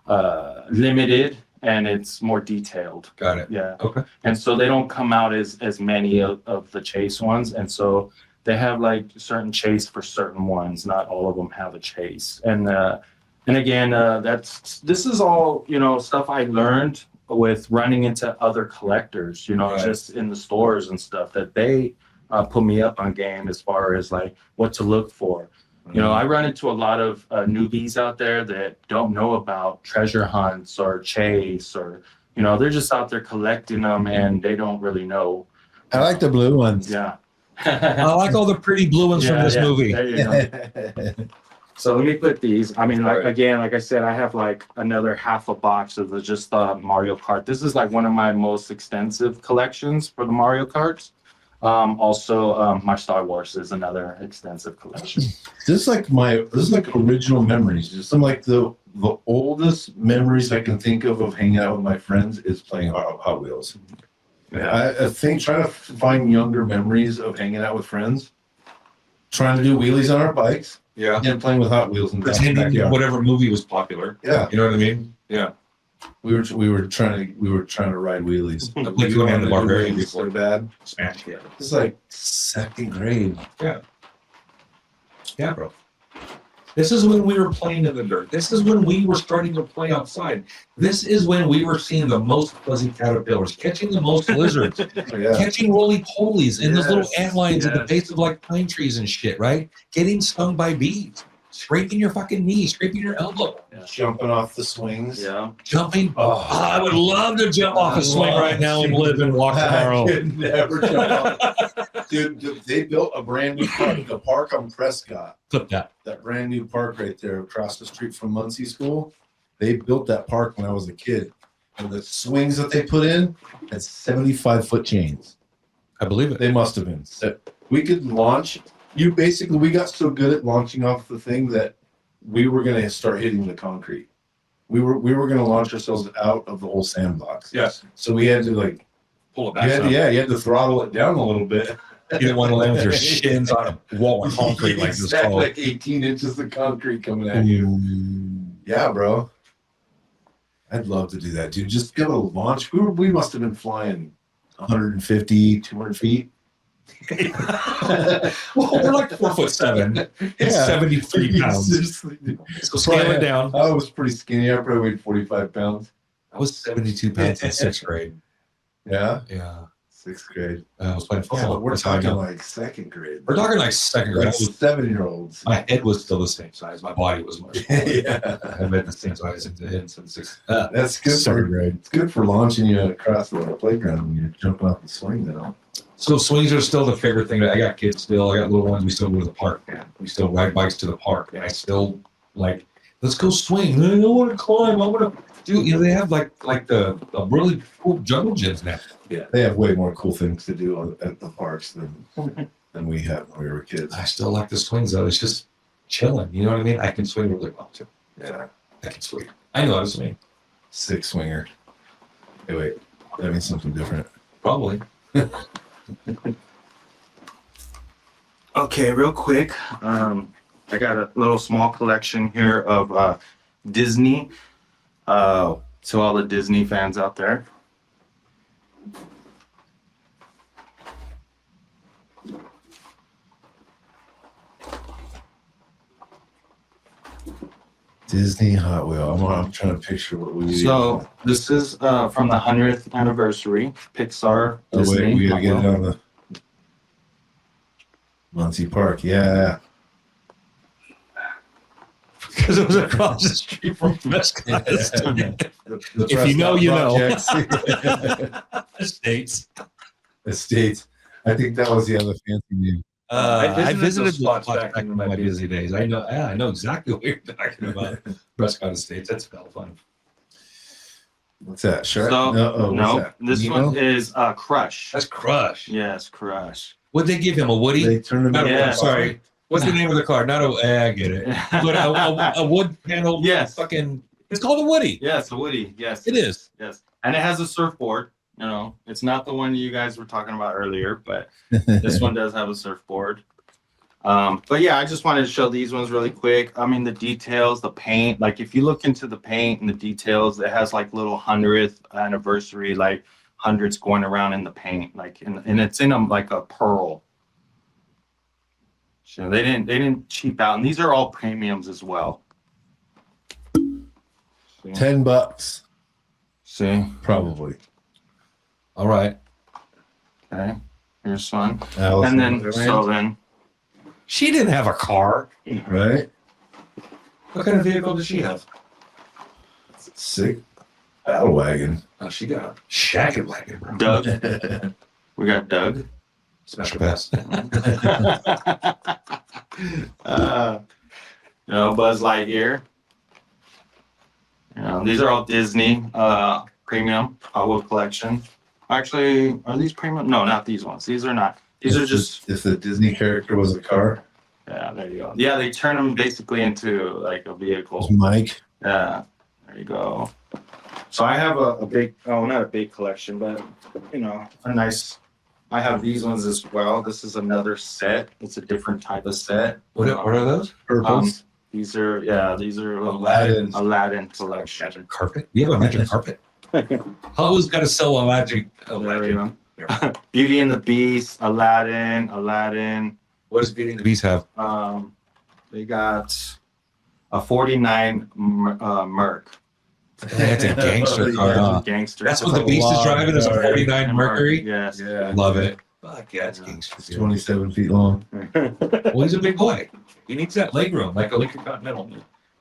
a limited, and it's more detailed.
Got it.
Yeah.
Okay.
And so they don't come out as many of the chase ones, and so they have like certain chase for certain ones. Not all of them have a chase. And again, this is all, you know, stuff I learned with running into other collectors, you know,
Right.
just in the stores and stuff, that they put me up on game as far as like what to look for. You know, I run into a lot of newbies out there that don't know about treasure hunts or chase, or, you know, they're just out there collecting them and they don't really know.
I like the blue ones.
Yeah.
I like all the pretty blue ones from this movie.
There you go. So let me put these. I mean, like, again, like I said, I have like another half a box of just Mario Kart. This is like one of my most extensive collections for the Mario Karts. Also, my Star Wars is another extensive collection.
This is like original memories. Just some like the oldest memories I can think of hanging out with my friends is playing Hot Wheels.
Yeah.
I think trying to find younger memories of hanging out with friends, trying to do wheelies on our bikes,
Yeah.
and playing with Hot Wheels in the
Pretending
backyard.
whatever movie was popular.
Yeah,
You know what I mean? Yeah.
we were trying to ride wheelies.
I played Conan the Barbarian
so
before.
bad.
Smash. Yeah.
It's like second grade.
Yeah, bro. This is when we were playing in the dirt. This is when we were starting to play outside. This is when we were seeing the most fuzzy caterpillars, catching the most lizards,
Yeah.
catching roly-polies in those little
Yes,
antlions at the
yes.
base of like pine trees and shit, right? Getting stung by bees, scraping your fucking knee, scraping your elbow,
Jumping off the swings.
Yeah.
jumping. Oh, I would love to jump off a swing right now and live and walk tomorrow.
I could never jump off. Dude, they built a brand new park, the park on Prescott.
Flip that.
That brand new park right there across the street from Muncie School. They built that park when I was a kid. And the swings that they put in had 75-foot chains.
I believe it.
They must have been. So we could launch. We got so good at launching off the thing that we were going to start hitting the concrete. We were going to launch ourselves out of the whole sandbox.
Yes.
So we had to like
Pull it back.
you had to throttle it down a little bit.
You didn't want to land with your shins on a wall of concrete like this.
Exactly, like 18 inches of concrete coming at you. Yeah, bro. I'd love to do that, dude. Just go to launch. We must have been flying 150, 200 feet.
Well, we're like 4'7". It's 73 pounds. So scale it down.
I was pretty skinny. I probably weighed 45 pounds.
I was 72 pounds in 6th grade.
Yeah,
Yeah.
6th grade.
I was playing
Yeah,
football.
but we're
That's how I
talking
know.
like 2nd grade.
We're talking like 2nd grade.
Like 7-year-olds.
My head was still the same size. My body was much smaller.
Yeah,
I've been the same size since 6th.
that's good.
2nd grade.
It's good for launching you across the playground when you're jumping off the swing. Now,
So swings are still the favorite thing. I got kids still. I got little ones. We still go to the park, man. We still ride bikes to the park, and I still like. Let's go swing. I don't want to climb. I want to do. You know, they have like the really cool jungle gyms now.
yeah, they have way more cool things to do at the parks than we had when we were kids.
I still like the swings though. It's just chilling. You know what I mean? I can swing really well too.
Yeah,
I can swing. I know how to swing.
6 swinger. Hey, wait, that means something different.
Probably.
Okay, real quick. I got a little small collection here of Disney. To all the Disney fans out there.
Disney Hot Wheel. I'm trying to picture what we.
So this is from the 100th anniversary Pixar
Oh,
Disney.
wait, we gotta get
Hot
it
Wheel.
on the Muncie Park. Yeah.
Because it was across the street from Prescott. If you know, you know. States.
Estates. I think that was the other fancy name.
I visited
those spots
the
back
back in my busy days. I know. Yeah, I know exactly what you're talking about. Prescott Estates. That's felt fun.
What's that? Shark?
So,
what's
no,
that?
this
Nemo?
one is Crush.
That's Crush.
Yes, Crush.
What'd they give him? A Woody?
They turned them
Not a-
into
Yeah.
Sorry. What's the name of the car? Not a. I get it. But a wood panel.
Yes.
Fucking. It's called a Woody.
Yes, a Woody. Yes,
It is.
Yes, and it has a surfboard. You know, it's not the one you guys were talking about earlier, but this one does have a surfboard. But yeah, I just wanted to show these ones really quick. I mean, the details, the paint, like if you look into the paint and the details, it has like little 100th anniversary, like hundreds going around in the paint, like, and it's in them like a pearl. So they didn't cheap out, and these are all premiums as well. See?
$10,
See?
probably.
All right.
Okay, here's one.
Allison
And then,
Wonderland,
so then,
She didn't have a car.
right?
What kind of vehicle did she have?
Sick battle wagon.
Oh, she got a shaggin' wagon, bro.
Doug. We got Doug.
Special pass.
Buzz Lightyear. These are all Disney premium Hot collection. Actually, are these premium? No, not these ones. These are not. These are just.
If the Disney character was a car,
Yeah, there you go. Yeah, they turn them basically into like a vehicle.
was Mike.
Yeah, there you go. So I have a big, not a big collection, but a nice. I have these ones as well. This is another set. It's a different type of set.
What are those?
Purples.
These are Aladdin collection.
Magic carpet? You have a magic carpet? Always got to sell a magic.
There you go. Beauty and the Beast, Aladdin.
What does Beauty and the Beast have?
They got a 49 Merc.
That's a gangster car. Huh?
Gangster.
That's what the Beast is driving is a
Long
49 Mercury.
Yes.
Yeah.
Love it. Fuck yeah, it's gangster.
It's 27 feet long.
Well, he's a big boy. He needs that leg room, like a Lincoln Continental.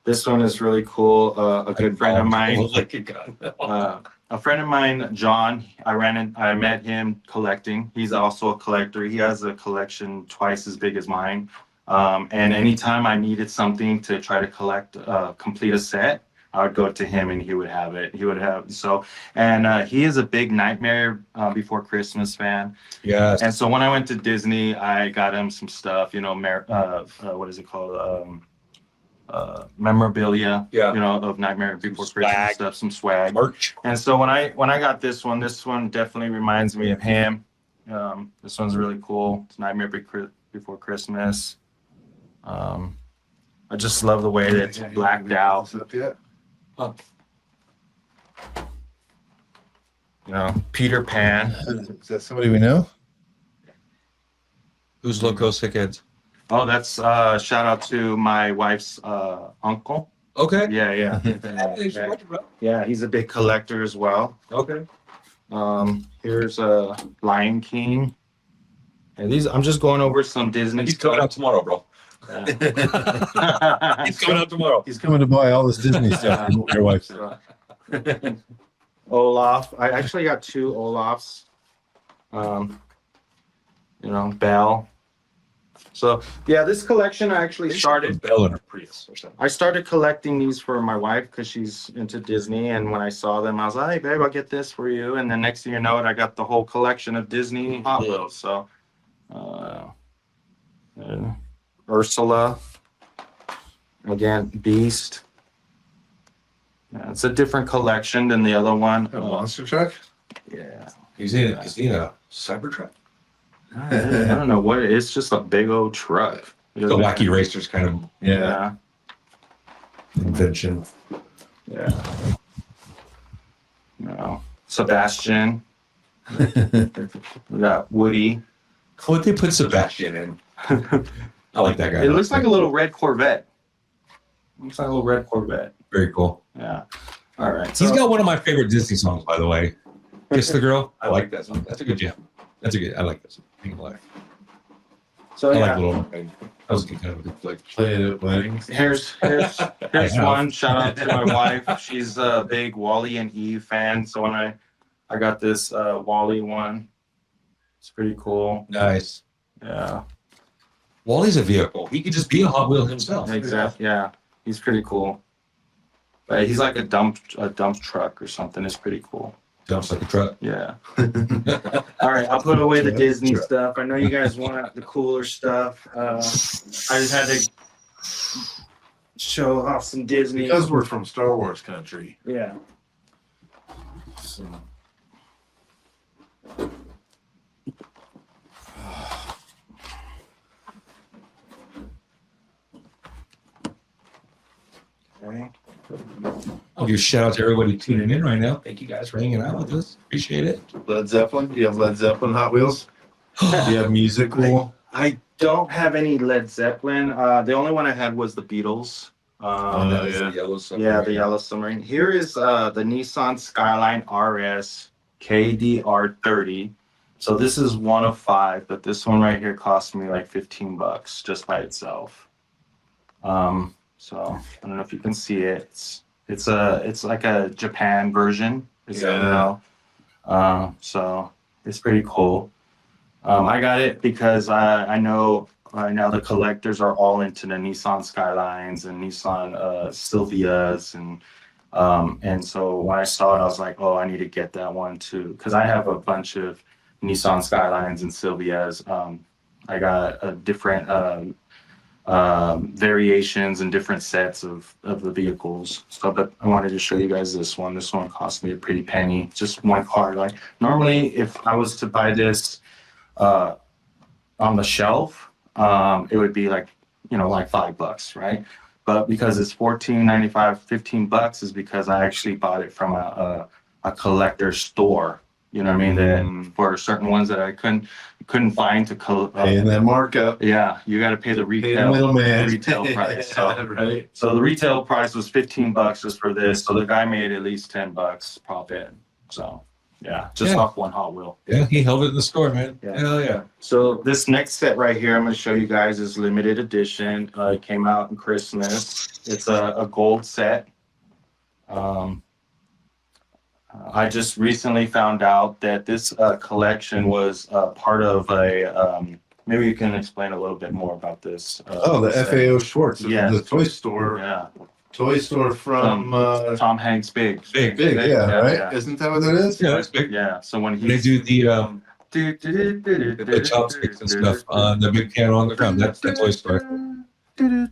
This one is really cool. A good friend of mine.
Lincoln Continental.
A friend of mine, John, I met him collecting. He's also a collector. He has a collection twice as big as mine. And anytime I needed something to try to complete a set, I would go to him and he would have it. And he is a big Nightmare Before Christmas fan.
Yes.
And so when I went to Disney, I got him some stuff, what is it called? memorabilia,
Yeah.
you know, of Nightmare Before
Swag.
Christmas stuff, some swag.
Merch.
And so when I got this one definitely reminds me of him. This one's really cool. It's Nightmare Before Christmas. I just love the way that it's blacked out.
Yet?
You know, Peter Pan.
Is that somebody we know?
Who's Loco Sickheads?
Oh, that's shout out to my wife's uncle.
Okay.
Yeah. Yeah, he's a big collector as well.
Okay.
Here's a Lion King. And these, I'm just going over some Disney
He's coming out tomorrow, bro.
Yeah.
He's coming out tomorrow.
He's coming to buy all this Disney stuff. Your wife said.
Olaf. I actually got two Olafs. You know, Belle. So yeah, this collection I actually started.
Bell in a Prius or something.
I started collecting these for my wife because she's into Disney, and when I saw them, I was like, "Hey, babe, I'll get this for you." And then next thing you know, I got the whole collection of Disney Hot Wheels. So, and Ursula, again, Beast. Yeah, it's a different collection than the other one.
A monster truck?
Yeah,
Is he a Cybertruck?
I don't know what it is. It's just a big old truck.
The Wacky Racers kind of
Yeah,
invention.
yeah. No, Sebastian. We got Woody.
What they put Sebastian in? I like that guy.
It looks like a little red Corvette. Looks like a little red Corvette.
Very cool.
Yeah. All right.
He's got one of my favorite Disney songs, by the way. Kiss the Girl. I like that song. That's a good jam. I like this.
So
I
yeah.
like Little Mermaid. That was kind of a good flick.
Played at weddings.
Here's one. Shout out to my wife. She's a big Wally and Eve fan. So when I got this Wally one, it's pretty cool.
Nice.
Yeah.
Wally's a vehicle. He could just be a Hot Wheel himself.
Exactly. Yeah. He's pretty cool. But he's like a dump truck or something. It's pretty cool.
Dumps like a truck.
Yeah. All right, I'll put away the Disney stuff. I know you guys want the cooler stuff. I just had to show off some Disney.
Because we're from Star Wars country.
Yeah.
So.
Okay.
I'll give a shout out to everybody tuning in right now. Thank you guys for hanging out with us. Appreciate it.
Led Zeppelin? Do you have Led Zeppelin Hot Wheels? Do you have musical?
I don't have any Led Zeppelin. The only one I had was the Beatles.
That is
yeah.
the yellow submarine.
Yeah, the Yellow Submarine. Here is the Nissan Skyline RS KDR30. So this is one of 5, but this one right here cost me like $15 just by itself. So I don't know if you can see it. It's like a Japan version. So it's pretty cool. I got it because I know right now the collectors are all into the Nissan Skylines and Nissan Silvias and so when I saw it, I was like, oh, I need to get that one too because I have a bunch of Nissan Skylines and Silvias. I got a different variations and different sets of the vehicles. So, but I wanted to show you guys this one. This one cost me a pretty penny. Just one car. Like normally, if I was to buy this on the shelf, it would be like like $5, right? But because it's $14.95, $15 is because I actually bought it from a collector store. You know what I mean? Then for certain ones that I couldn't find to
Paying that markup.
yeah, you got to pay the
Pay the
retail
middleman.
price. So,
Right.
so the retail price was $15 just for this. So the guy made at least $10 profit. So yeah, just off one Hot Wheel.
Yeah, he held it in the store, man.
Yeah.
Hell yeah.
So this next set right here, I'm going to show you guys is limited edition. It came out in Christmas. It's a gold set. I just recently found out that this collection was part of a. Maybe you can explain a little bit more about this.
The
set.
FAO Schwartz.
Yeah.
The toy store.
Yeah,
Toy store from
Tom Hanks' Big.
Big.
Big, yeah, right?
yeah.
Isn't that what that is?
Yeah, that's big.
Yeah, so when
They
he
do the chopsticks and stuff on the big piano on the ground. That's the toy store.
Yeah.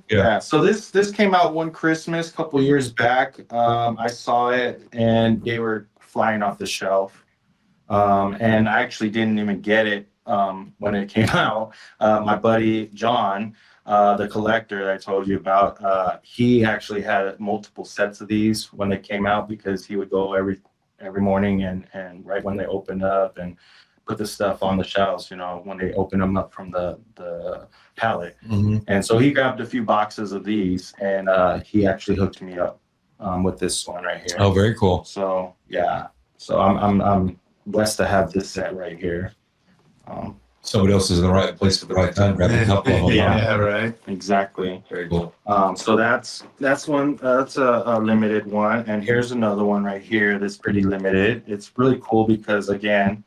Yeah. So this came out one Christmas a couple years back. I saw it and they were flying off the shelf. And I actually didn't even get it when it came out. My buddy John, the collector that I told you about, he actually had multiple sets of these when they came out because he would go every morning and right when they opened up and put the stuff on the shelves, when they open them up from the pallet. And so he grabbed a few boxes of these and he actually hooked me up with this one right here.
Oh, very cool.
So yeah, so I'm blessed to have this set right here.
Somebody else is in the right place at the right time. Grab a couple of them.
Yeah, right.
Exactly.
Very cool.
So that's one. That's a limited one, and here's another one right here that's pretty limited. It's really cool because again,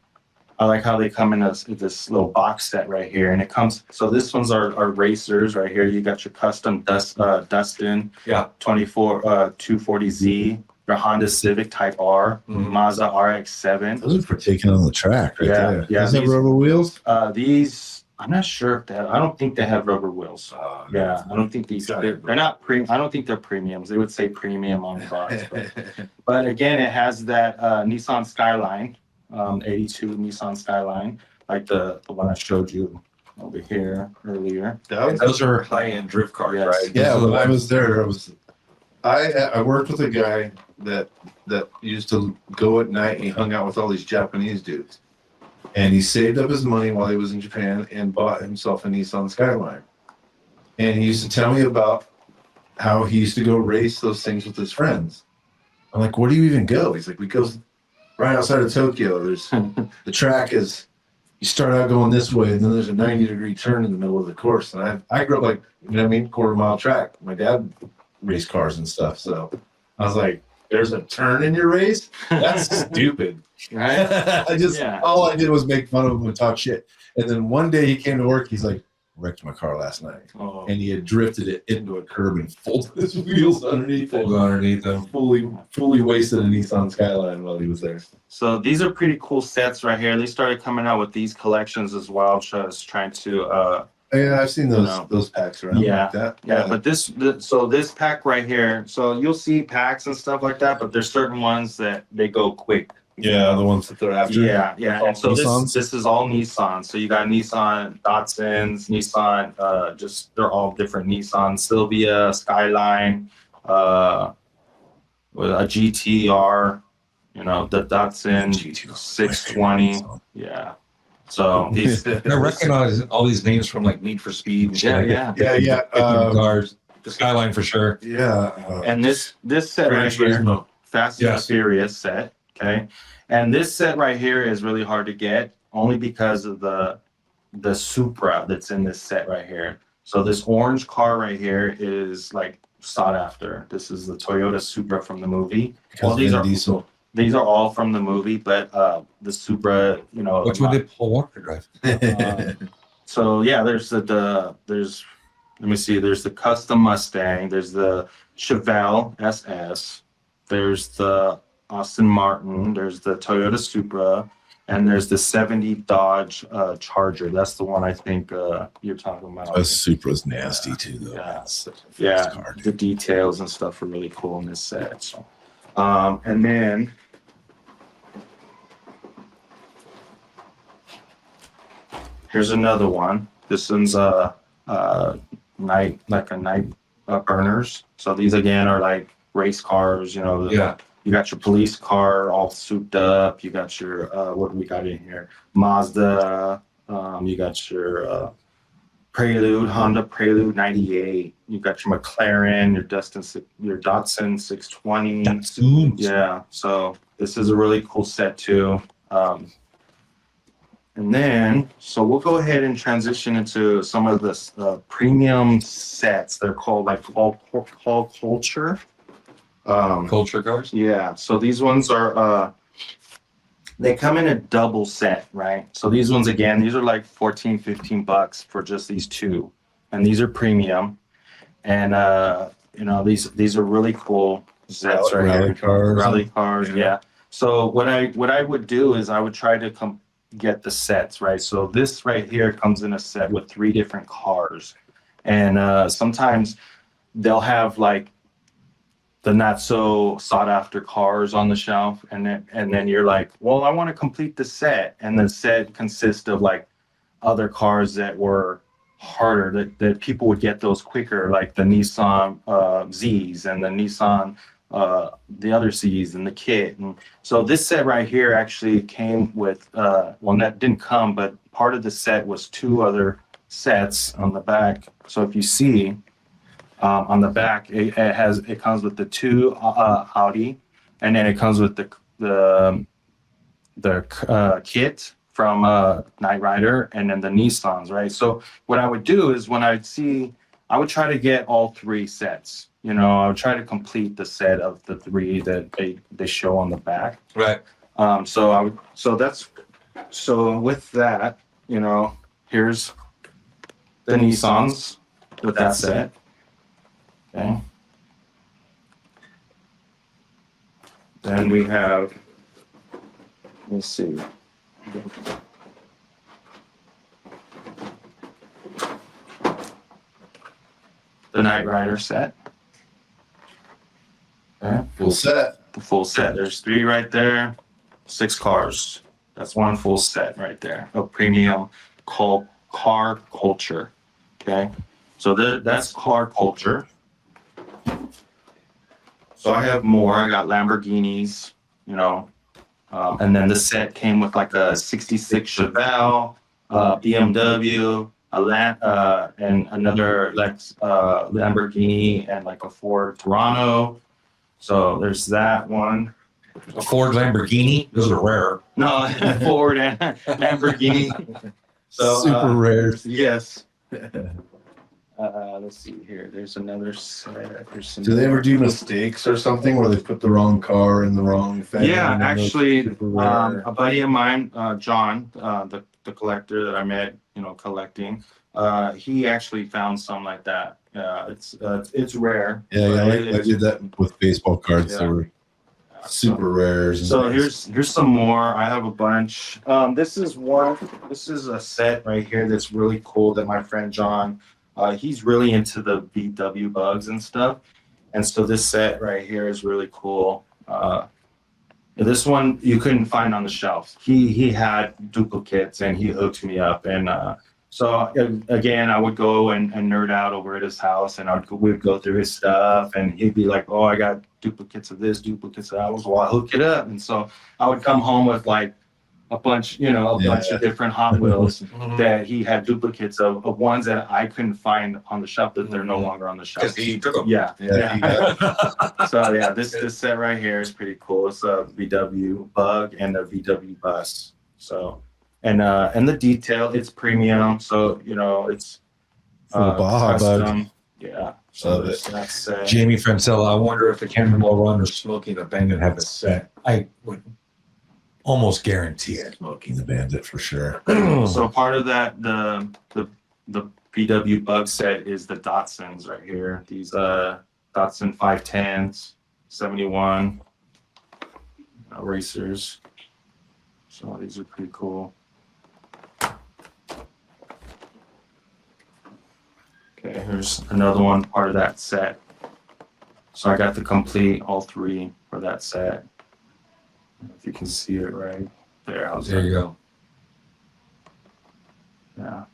I like how they come in this little box set right here, and it comes. So this one's our racers right here. You got your custom Dustin, 240Z. Your Honda Civic Type R, Mazda RX-7.
Those are for taking on the track right there.
Yeah.
Does that have rubber wheels?
These, I'm not sure if they have, I don't think they have rubber wheels. Yeah, I don't think they're not I don't think they're premiums. They would say premium on the box. But again, it has that Nissan Skyline, 82 Nissan Skyline, like the one I showed you over here earlier.
Those are high-end drift cars,
Yes.
right?
Yeah, when I was there, I worked with a guy that used to go at night and he hung out with all these Japanese dudes. And he saved up his money while he was in Japan and bought himself a Nissan Skyline. And he used to tell me about how he used to go race those things with his friends. I'm like, where do you even go? He's like, we go right outside of Tokyo. There's the track is, you start out going this way and then there's a 90-degree turn in the middle of the course. And I grew up like, quarter-mile track. My dad raced cars and stuff. So I was like, there's a turn in your race? That's stupid.
Right?
All I did was make fun of him and talk shit. And then one day he came to work, he's like, wrecked my car last night.
Oh.
And he had drifted it into a curb and folded his wheels underneath it.
Underneath them.
Fully wasted a Nissan Skyline while he was there.
So these are pretty cool sets right here. They started coming out with these collections as well. Just trying to
Yeah, I've seen those packs around
Yeah.
like that.
yeah, but this pack right here, so you'll see packs and stuff like that, but there's certain ones that they go quick.
Yeah, the ones that they're after.
Yeah. And so
Nissans?
this is all Nissan. So you got Nissan Datsuns, Nissan, they're all different Nissan, Silvia, Skyline, with a GTR, the Datsun 620. Yeah. So these
I recognize all these names from like Need for Speed. And shit.
yeah.
Cars. The Skyline for sure.
And this set
Gran
right here,
Turismo.
Fast and
Yes.
Furious set. Okay. And this set right here is really hard to get only because of the Supra that's in this set right here. So this orange car right here is like sought after. This is the Toyota Supra from the movie. Well, these are
diesel.
These are all from the movie, but the Supra,
Which one did Paul Walker drive?
So yeah, there's let me see, there's the custom Mustang, there's the Chevelle SS, there's the Aston Martin, there's the Toyota Supra, and there's the 70 Dodge Charger. That's the one I think you're talking about.
A Supra's nasty too, though.
Yeah.
Yeah. Car,
The details and stuff are really cool in this set. So, and then here's another one. This one's night burners. So these again are like race cars.
Yeah.
You got your police car all souped up. You got your what do we got in here? Mazda. You got your Prelude, Honda Prelude 98. You got your McLaren, your Datsun 620.
Datsuns.
Yeah. So this is a really cool set too. And then, so we'll go ahead and transition into some of the premium sets. They're called Culture.
Culture cars?
Yeah. So these ones are, they come in a double set, right? So these ones, again, these are like $14-15 for just these two. And these are premium. And, these are really cool sets right
Rally
here.
cars.
Rally cars, yeah. So what I would do is I would try to get the sets, right? So this right here comes in a set with 3 different cars. And sometimes they'll have like the not so sought after cars on the shelf. And then you're like, well, I want to complete the set. And the set consists of like other cars that were harder, that people would get those quicker, like the Nissan Zs and the Nissan the other Cs and the kit. And so this set right here actually came with well, that didn't come, but part of the set was 2 other sets on the back. So if you see on the back, it comes with the 2 Audi, and then it comes with the kit from Knight Rider, and then the Nissans, right? So what I would do is when I would try to get all 3 sets. You know, I would try to complete the set of the 3 that they show on the back.
Right.
So with that, you know, here's the Nissans with that set. Okay. Then we have, let me see. The Knight Rider set. Okay.
Full set.
The full set. There's 3 right there, 6 cars. That's 1 full set right there of premium called car culture. Okay. So that's car culture. So I have more. I got Lamborghinis, you know, and then the set came with like a 66 Chevelle, BMW, and another Lamborghini, and like a Ford Toronto. So there's that one.
A Ford Lamborghini. Those are rare.
No, Ford and Lamborghini. So,
super rare.
Yes. Let's see here. There's another set.
Do they ever do mistakes or something where they put the wrong car in the wrong thing?
Yeah, actually, a buddy of mine, John, the collector that I met, you know, collecting, he actually found some like that. It's rare.
Yeah, I did that with baseball cards.
Yeah.
They were super rares.
So here's some more. I have a bunch. This is a set right here that's really cool that my friend John, he's really into the VW bugs and stuff. And so this set right here is really cool. This one you couldn't find on the shelf. He had duplicates and he hooked me up. And so again, I would go and nerd out over at his house, and we'd go through his stuff, and he'd be like, "Oh, I got duplicates of this, duplicates of that." Well, I hook it up, and so I would come home with like a bunch of different Hot Wheels that he had duplicates of ones that I couldn't find on the shelf, that they're no longer on the shelf.
Because he took them.
Yeah.
Yeah.
So yeah, this set right here is pretty cool. It's a VW Bug and a VW Bus. So and the detail, it's premium. So you know it's
Full Baja Bug.
custom. Yeah. So
Love it.
that's
Jamie Francella, I wonder if the Cannonball Run or Smoking the Bandit have a set. I would almost guarantee it.
Smoking the Bandit for sure.
So part of that, the VW Bug set is the Datsuns right here. These Datsun 510s, 71 racers. So these are pretty cool. Okay, here's another one, part of that set. So I got to complete all 3 for that set. If you can see it right there.
There you go.
Yeah.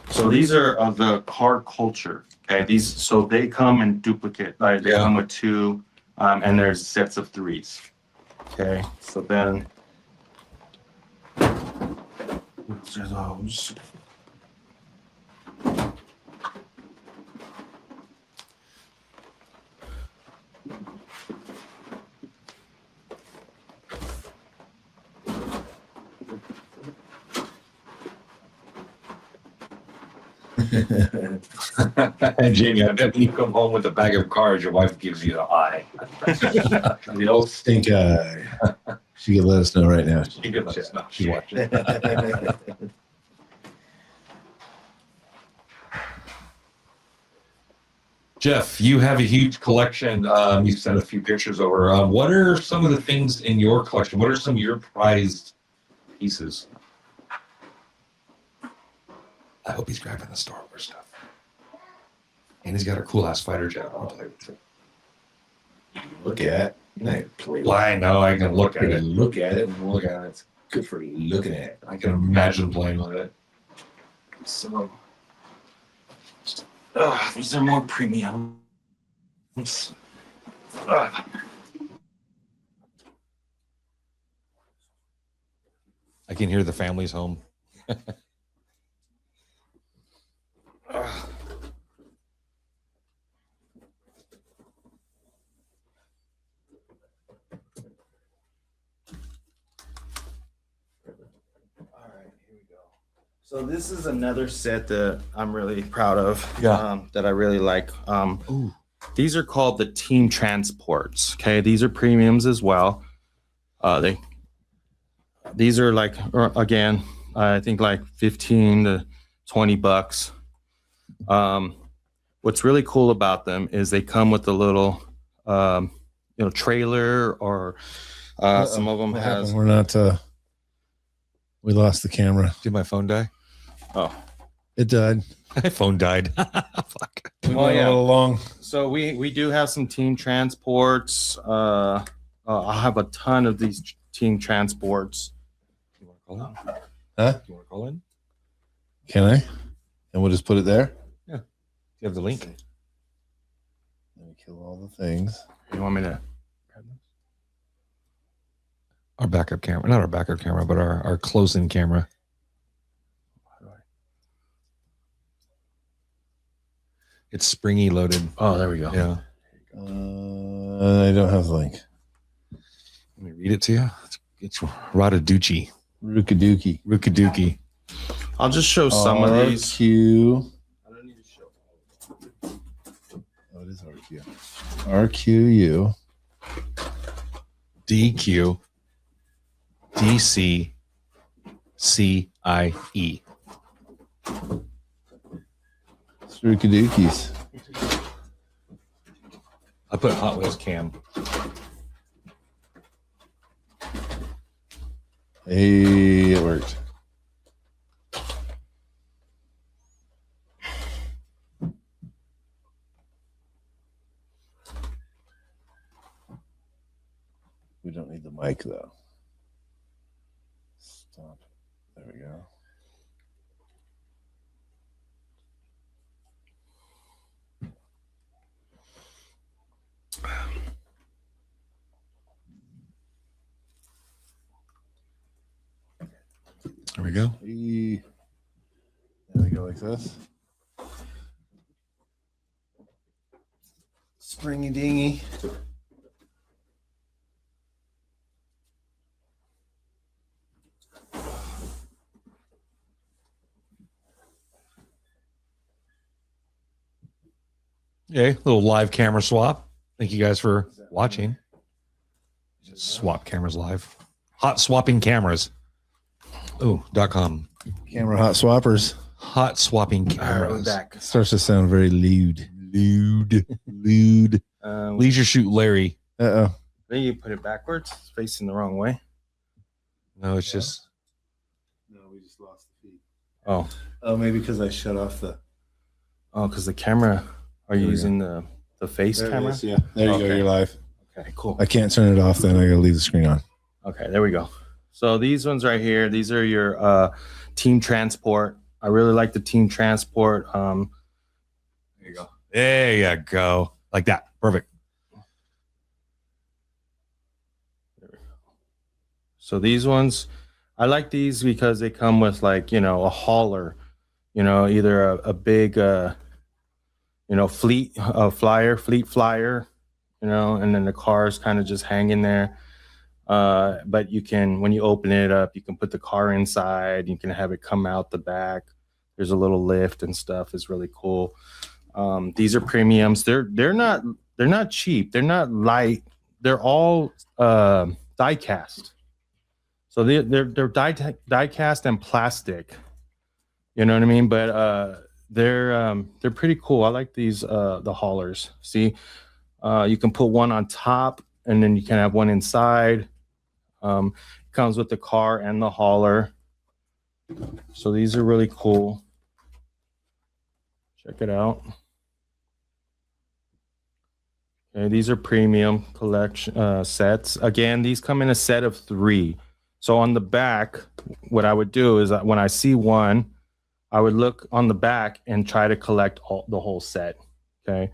So these are of the car culture. Okay, so they come in duplicate. Like they come with 2, and there's sets of 3s. Okay, so then which are those?
And Jamie, I bet when you come home with a bag of cards, your wife gives you the eye.
The old stink eye. She can let us know right now.
She can let us know.
She watching.
Jeff, you have a huge collection. You sent a few pictures over. What are some of the things in your collection? What are some of your prized pieces? I hope he's grabbing the Star Wars stuff. And he's got a cool ass fighter jet. I'll play with it.
Look at.
Well, I know I can look at it.
Look at it and look at it. It's good for looking at it.
I can imagine playing with it.
So, these are more premium.
I can hear the family's home.
So this is another set that I'm really proud of.
Yeah.
That I really like. These are called the team transports. Okay, these are premiums as well. These are like, again, I think like 15 to 20 bucks. What's really cool about them is they come with a little, trailer, or some of them
What
has.
happened? We're not. We lost the camera.
Did my phone die?
Oh,
It died.
My phone died. Fuck.
We
Oh,
went
yeah.
a little long.
so we do have some team transports. I have a ton of these team transports.
You want to call in?
Huh?
You want to call in?
Can I? And we'll just put it there.
You have the link.
Let me kill all the things.
You want me to?
Our backup camera. Not our backup camera, but our close-in camera. It's springy loaded.
Oh, there we go.
Yeah.
I don't have the link.
Let me read it to you. It's Radaducci.
Rookaduki.
Rukaduki.
I'll just show some of these.
RQ.
I don't need to show.
Oh, it is RQ. RQU.
DQ. DC. CIE.
Rookadookies.
I put Hot Wheels cam.
Hey, it worked. We don't need the mic though. Stop. There we go.
There we go.
Hey. There we go, like this. Springy dingy.
Okay, little live camera swap. Thank you guys for watching. Just swap cameras live. Hot swapping cameras. .com.
Camera hot swappers.
Hot swapping cameras.
back.
Starts to sound very lewd.
Lewd. Leisure Shoot Larry.
Uh-oh.
Then you put it backwards, it's facing the wrong way.
No, it's just
No, we just lost the feed.
Oh,
Oh, maybe because I shut off the
because the camera. Are you
There we
using the face
There it
camera?
is, yeah. There you go,
Okay.
you're live.
Okay, cool.
I can't turn it off then. I gotta leave the screen on.
Okay, there we go. So these ones right here, these are your team transport. I really like the team transport.
there you go. There you go. Like that. Perfect.
So these ones, I like these because they come with like, a hauler, either a big, fleet flyer, and then the car's kind of just hanging there. But you can, when you open it up, you can put the car inside. You can have it come out the back. There's a little lift and stuff. It's really cool. These are premiums. They're not cheap. They're not light. They're all die cast. So they're die cast and plastic. You know what I mean? But they're pretty cool. I like these the haulers. See, you can put one on top, and then you can have one inside. Comes with the car and the hauler. So these are really cool. Check it out. Okay, these are premium collection sets. Again, these come in a set of 3. So on the back, what I would do is when I see one, I would look on the back and try to collect the whole set. Okay.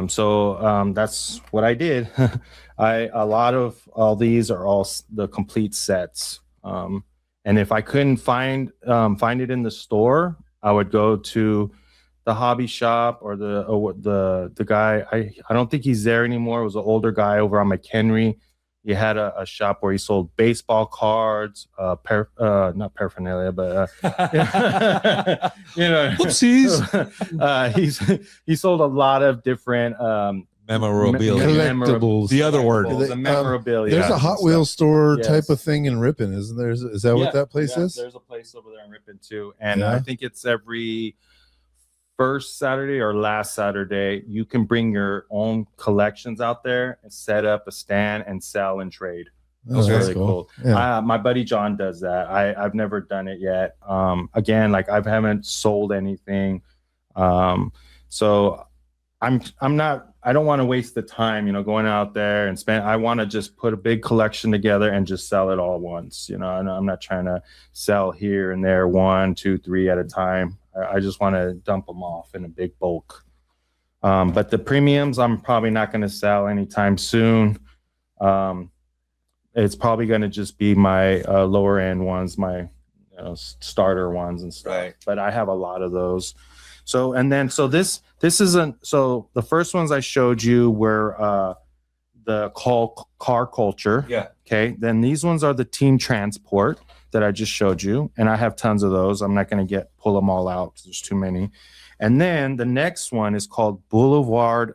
So that's what I did. A lot of all these are all the complete sets. And if I couldn't find it in the store, I would go to the hobby shop or the guy. I don't think he's there anymore. It was an older guy over on McHenry. He had a shop where he sold baseball cards, not paraphernalia, but
Whoopsies.
He sold a lot of different
Memorabilia.
Collectibles.
The other word.
The memorabilia.
There's a Hot Wheels store
Yes.
type of thing in Ripon, isn't there? Is that what that place is?
There's a place over there in Ripon too, and
Yeah.
I think it's every first Saturday or last Saturday. You can bring your own collections out there and set up a stand and sell and trade.
Oh,
It's
that's
really
cool.
cool.
Yeah.
My buddy John does that. I've never done it yet. Again, like I haven't sold anything. So I'm not. I don't want to waste the time, going out there and spend. I want to just put a big collection together and just sell it all once. And I'm not trying to sell here and there 1, 2, 3 at a time. I just want to dump them off in a big bulk. But the premiums, I'm probably not going to sell anytime soon. It's probably going to just be my lower end ones, my starter ones and stuff.
Right.
But I have a lot of those. So this isn't. So the first ones I showed you were the car culture.
Yeah.
Okay. Then these ones are the team transport that I just showed you, and I have tons of those. I'm not going to pull them all out because there's too many. And then the next one is called Boulevard.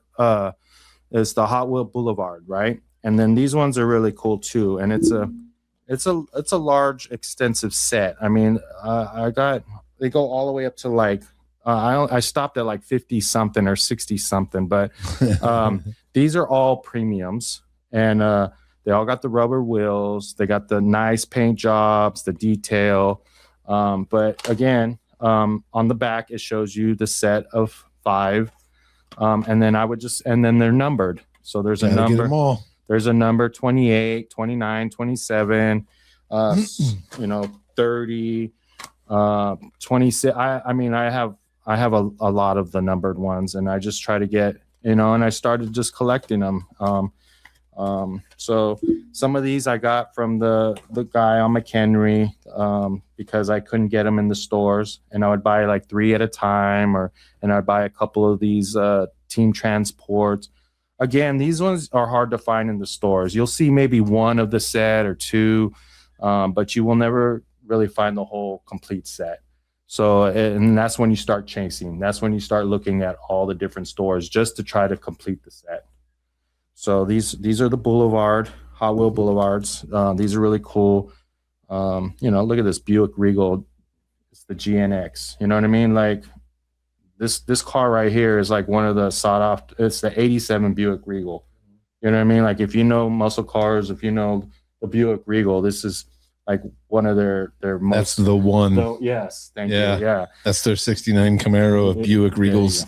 It's the Hot Wheel Boulevard, right? And then these ones are really cool too, and it's a large, extensive set. I mean, they go all the way up to like I stopped at like 50 something or 60 something, but these are all premiums, and they all got the rubber wheels. They got the nice paint jobs, the detail. But again, on the back, it shows you the set of 5. And then they're numbered. So there's a
Gotta get
number.
them all.
There's a number 28, 29, 27, 30, 26. I mean, I have a lot of the numbered ones, and I just try to get, and I started just collecting them. So some of these I got from the guy on McHenry, because I couldn't get them in the stores, and I would buy like 3 at a time, and I'd buy a couple of these team transports. Again, these ones are hard to find in the stores. You'll see maybe one of the set or 2, but you will never really find the whole complete set. So, and that's when you start chasing. That's when you start looking at all the different stores just to try to complete the set. So these are the Boulevard, Hot Wheel Boulevards. These are really cool. Look at this Buick Regal. It's the GNX. You know what I mean? Like this car right here is like one of the sought after. It's the 87 Buick Regal. You know what I mean? Like if you know muscle cars, if you know the Buick Regal, this is like one of their most.
That's the one.
Yes, thank
Yeah.
you. Yeah.
That's their 69 Camaro of Buick
There you
Regals.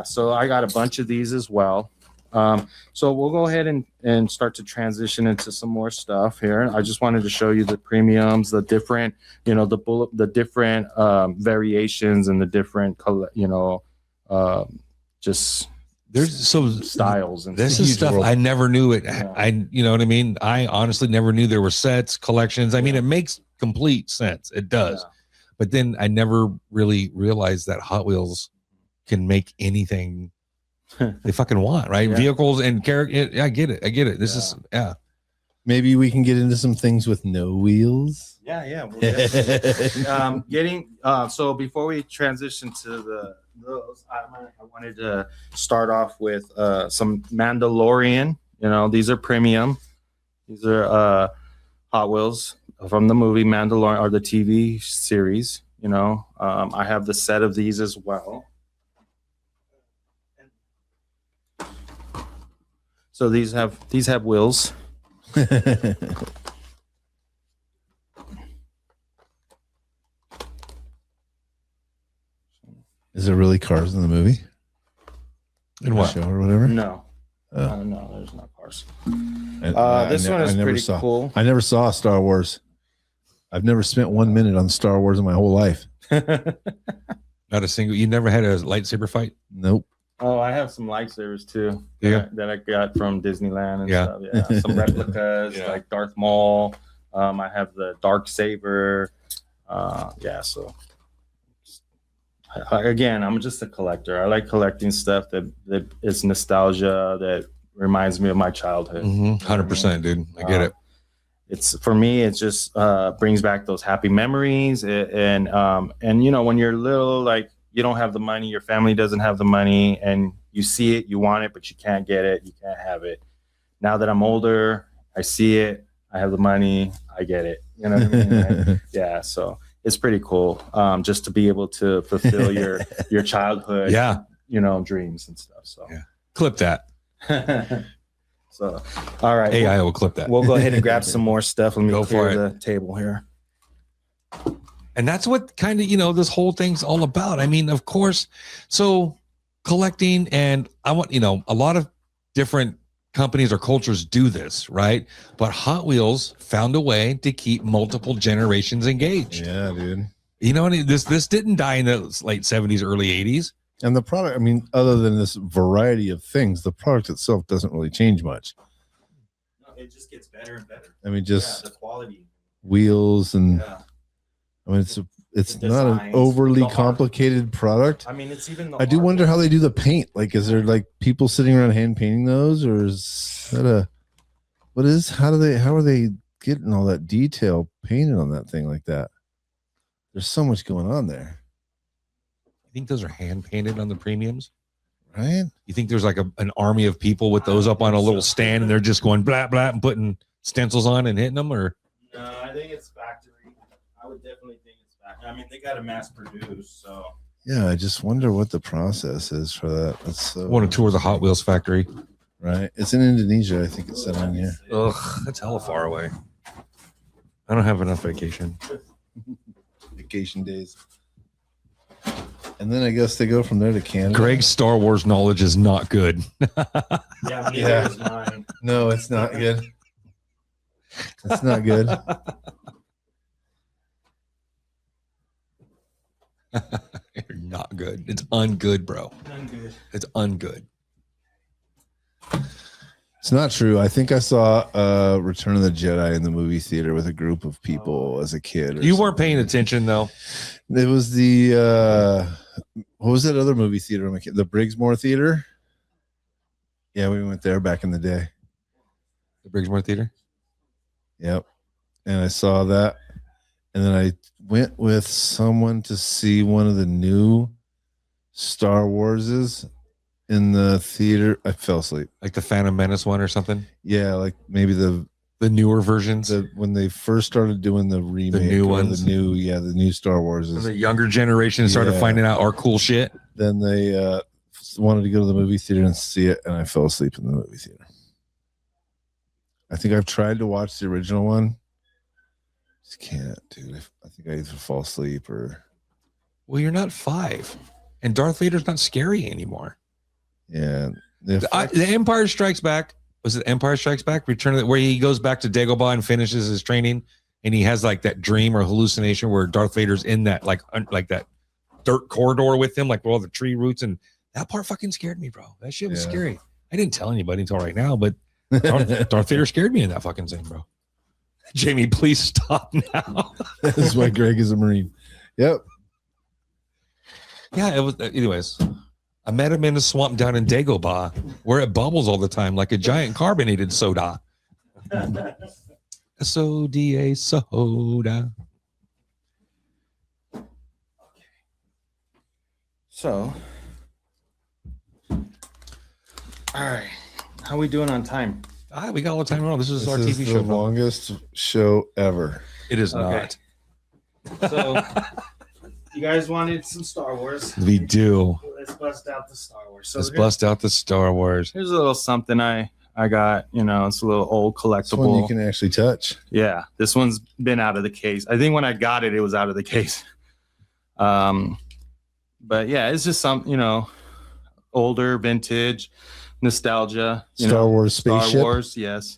So I got a bunch of these as well. So we'll go ahead and start to transition into some more stuff here. I just wanted to show you the premiums, the different, the different variations and the different, just
There's so
styles. And
this
stuff.
is stuff I never knew it.
Yeah.
You know what I mean? I honestly never knew there were sets, collections. I mean, it makes complete sense. It does.
Yeah.
But then I never really realized that Hot Wheels can make anything they fucking want, right?
Yeah.
Vehicles and character. I get it. This is
Maybe we can get into some things with no wheels.
Yeah. We'll definitely. So before we transition to those, I wanted to start off with some Mandalorian. These are premium. These are Hot Wheels from the movie Mandalorian or the TV series. You know, I have the set of these as well. So these have wheels.
Is there really cars in the movie?
In what?
Show or whatever?
No,
Oh.
no, there's not cars.
This
one is
never
pretty
saw,
cool.
I never saw Star Wars. I've never spent 1 minute on Star Wars in my whole life.
Not a single. You never had a lightsaber fight?
Nope.
Oh, I have some lightsabers too.
Yeah.
That I got from Disneyland and
Yeah.
stuff. Yeah, some replicas
Yeah.
like Darth Maul. I have the dark saber. Yeah, so again, I'm just a collector. I like collecting stuff that is nostalgia, that reminds me of my childhood.
100%, dude. I get it.
It's for me, it just brings back those happy memories. And you know, when you're little, like you don't have the money, your family doesn't have the money, and you see it, you want it, but you can't get it, you can't have it. Now that I'm older, I see it, I have the money, I get it. You know what I mean? Like, yeah, so it's pretty cool, just to be able to fulfill your childhood,
Yeah.
you know, dreams and stuff. So
Yeah. Clip that.
So, all right,
AI will clip that.
we'll go ahead and grab some more stuff. Let me
Go
clear
for
the table here.
And that's what kind of, you know, this whole thing's all about. I mean, of course, so collecting, and I want, you know, a lot of different companies or cultures do this, right? But Hot Wheels found a way to keep multiple generations engaged.
Yeah, dude.
You know, and this didn't die in the late 70s, early 80s.
And the product, I mean, other than this variety of things, the product itself doesn't really change much.
No, it just gets better and better.
I mean, just
the quality.
wheels and
Yeah.
I mean, it's
The
not an
designs,
overly
the art.
complicated product.
I mean, it's even.
I do wonder how they do the paint. Like, is there like people sitting around hand painting those, or is that how are they getting all that detail painted on that thing like that? There's so much going on there,
I think those are hand painted on the premiums.
right?
You think there's like an army of people with those up on a little stand and they're just going blah, blah, and putting stencils on and hitting them? Or
No, I think it's factory. I would definitely think it's factory. I mean, they got to mass produce, so.
Yeah, I just wonder what the process is for that. That's so
I want to tour the Hot Wheels factory.
right. It's in Indonesia, I think it said on here.
Ugh, that's hella far away. I don't have enough vacation.
Vacation days. And then I guess they go from there to Canada.
Greg's Star Wars knowledge is not good.
Yeah, neither
Yeah.
is mine.
No, it's not good. It's not good.
You're not good. It's ungood, bro.
None good.
It's ungood.
It's not true. I think I saw Return of the Jedi in the movie theater with a group of people as a kid. or
You weren't
something.
paying attention though.
It was the what was that other movie theater? The Briggsmore Theater. Yeah, we went there back in the day.
The Briggsmore Theater.
Yep. And I saw that. And then I went with someone to see one of the new Star Warses in the theater. I fell asleep.
Like the Phantom Menace one or something.
Yeah, like maybe the
newer versions.
when they first started doing the remake,
new
or
ones?
the new Star Warses.
The younger generation started
Yeah.
finding out our cool shit.
Then they wanted to go to the movie theater and see it, and I fell asleep in the movie theater. I think I've tried to watch the original one. Just can't, dude. I think I either fall asleep or
Well, you're not 5. And Darth Vader's not scary anymore.
yeah.
The Empire Strikes Back. Was it Empire Strikes Back? Where he goes back to Dagobah and finishes his training, and he has like that dream or hallucination where Darth Vader's in that like that dirt corridor with him, like with all the tree roots, and that part fucking scared me, bro. That shit was
Yeah.
scary. I didn't tell anybody until right now, but Darth Vader scared me in that fucking scene, bro. Jamie, please stop now.
This is why Greg is a Marine. Yep.
Yeah, it was. Anyways, I met him in a swamp down in Dagobah where it bubbles all the time like a giant carbonated soda. SODA soda.
So, all right, how we doing on time?
We got all the time wrong. This is our
This
TV
is
show.
the
bro.
longest show ever.
It is
Okay.
not.
So, you guys wanted some Star Wars.
We do.
Let's bust out the Star Wars. So
Let's bust out the Star Wars.
here's a little something I got. You know, it's a little old
This one
collectible.
you can actually touch.
Yeah, this one's been out of the case. I think when I got it, it was out of the case. But yeah, it's just some, you know, older vintage nostalgia. You
Star
know,
Wars
Star
spaceship.
Wars, yes.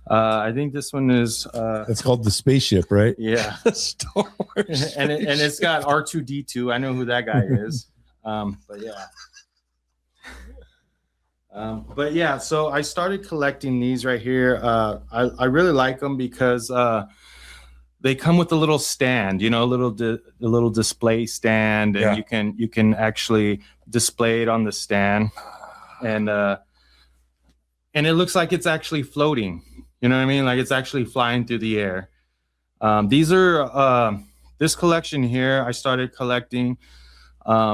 I think this one is
It's called the spaceship, right?
yeah.
Star Wars.
and it's got R2D2. I know who that guy is. But yeah, so I started collecting these right here. I really like them because they come with a little stand, you know, a little display stand, and
Yeah.
you can actually display it on the stand, and it looks like it's actually floating. You know what I mean? Like it's actually flying through the air. These are this collection here. I started collecting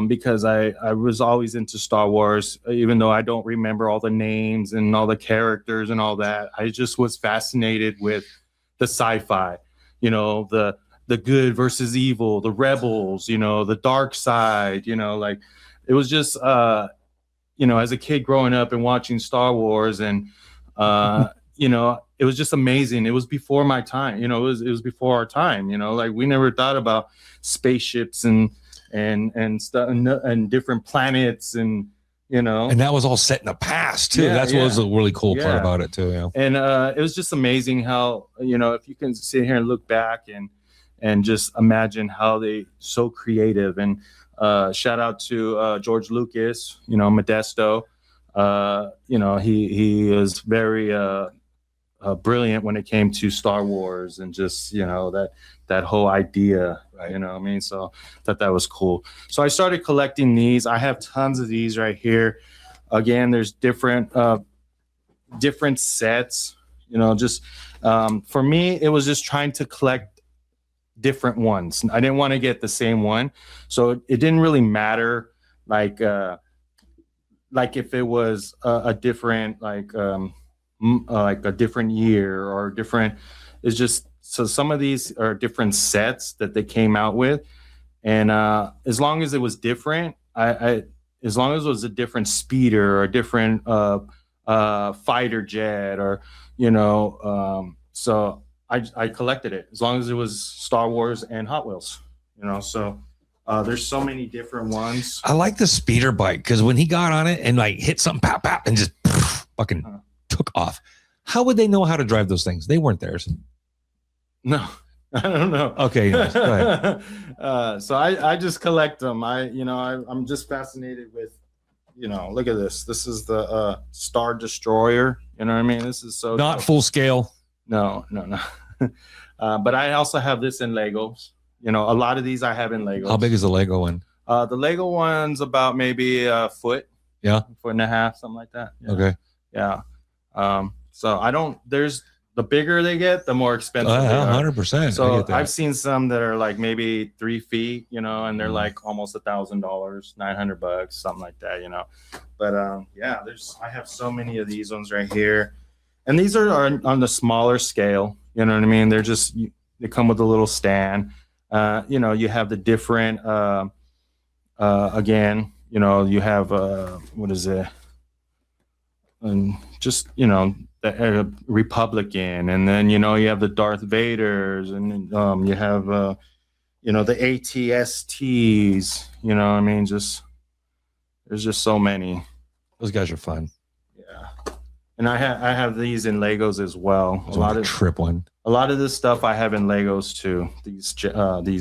because I was always into Star Wars, even though I don't remember all the names and all the characters and all that. I just was fascinated with the sci-fi, you know, the good versus evil, the rebels, you know, the dark side, you know, like it was just, you know, as a kid growing up and watching Star Wars and, you know, it was just amazing. It was before my time, you know, it was before our time, you know, like we never thought about spaceships and stuff and different planets and, you know,
And that was all set in the past too.
Yeah,
That's what was
yeah.
the really cool part
Yeah.
about it too. Yeah.
and it was just amazing how, you know, if you can sit here and look back and just imagine how they so creative. And shout out to George Lucas, you know, Modesto. You know, he is very brilliant when it came to Star Wars and just, you know, that whole idea, you know what I mean? So that was cool. So I started collecting these. I have tons of these right here. Again, there's different sets, you know, just for me, it was just trying to collect different ones. I didn't want to get the same one. So it didn't really matter like if it was a different like a different year or different. It's just, so some of these are different sets that they came out with, and as long as it was different, as long as it was a different speeder or a different fighter jet, or you know, so I collected it as long as it was Star Wars and Hot Wheels, you know. So there's so many different ones.
I like the speeder bike because when he got on it and like hit something, pop, pop, and just fucking took off. How would they know how to drive those things? They weren't theirs.
No, I don't know.
Okay, anyways, go ahead.
So I just collect them. I'm just fascinated with, you know, look at this. This is the Star Destroyer. You know what I mean? This is so
Not
dope.
full scale.
No. But I also have this in Legos. You know, a lot of these I have in Legos.
How big is the Lego one?
The Lego one's about maybe a foot.
Yeah.
Foot and a half, something like that. Yeah.
Okay.
Yeah. So there's the bigger they get, the more expensive they are.
100%.
So I've seen some that are like maybe 3 feet, you know, and they're like almost $1,000, $900, something like that, you know. But yeah, I have so many of these ones right here, and these are on the smaller scale. You know what I mean? They're just, they come with a little stand. You know, you have the different. Again, you know, you have what is it? And just, you know, the Republican, and then, you know, you have the Darth Vaders, and you have you know, the ATSTs, you know what I mean? Just, there's just so many.
Those guys are fun.
Yeah. And I have these in Legos as well.
Those are a trip one.
A lot of this stuff I have in Legos too.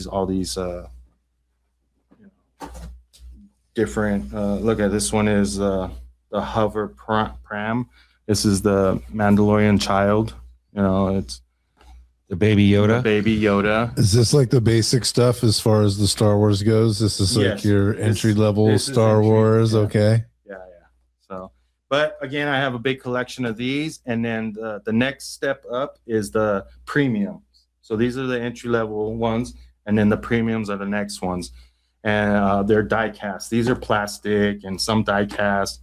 All these you know, different look at this one is the hover pram. This is the Mandalorian child. You know, it's
The baby Yoda.
the baby Yoda.
Is this like the basic stuff as far as the Star Wars goes? This is like
Yes.
your entry level
this is
Star
entry,
Wars.
yeah.
Okay.
Yeah. So, but again, I have a big collection of these, and then the next step up is the premiums. So these are the entry level ones, and then the premiums are the next ones, and they're die cast. These are plastic and some die cast,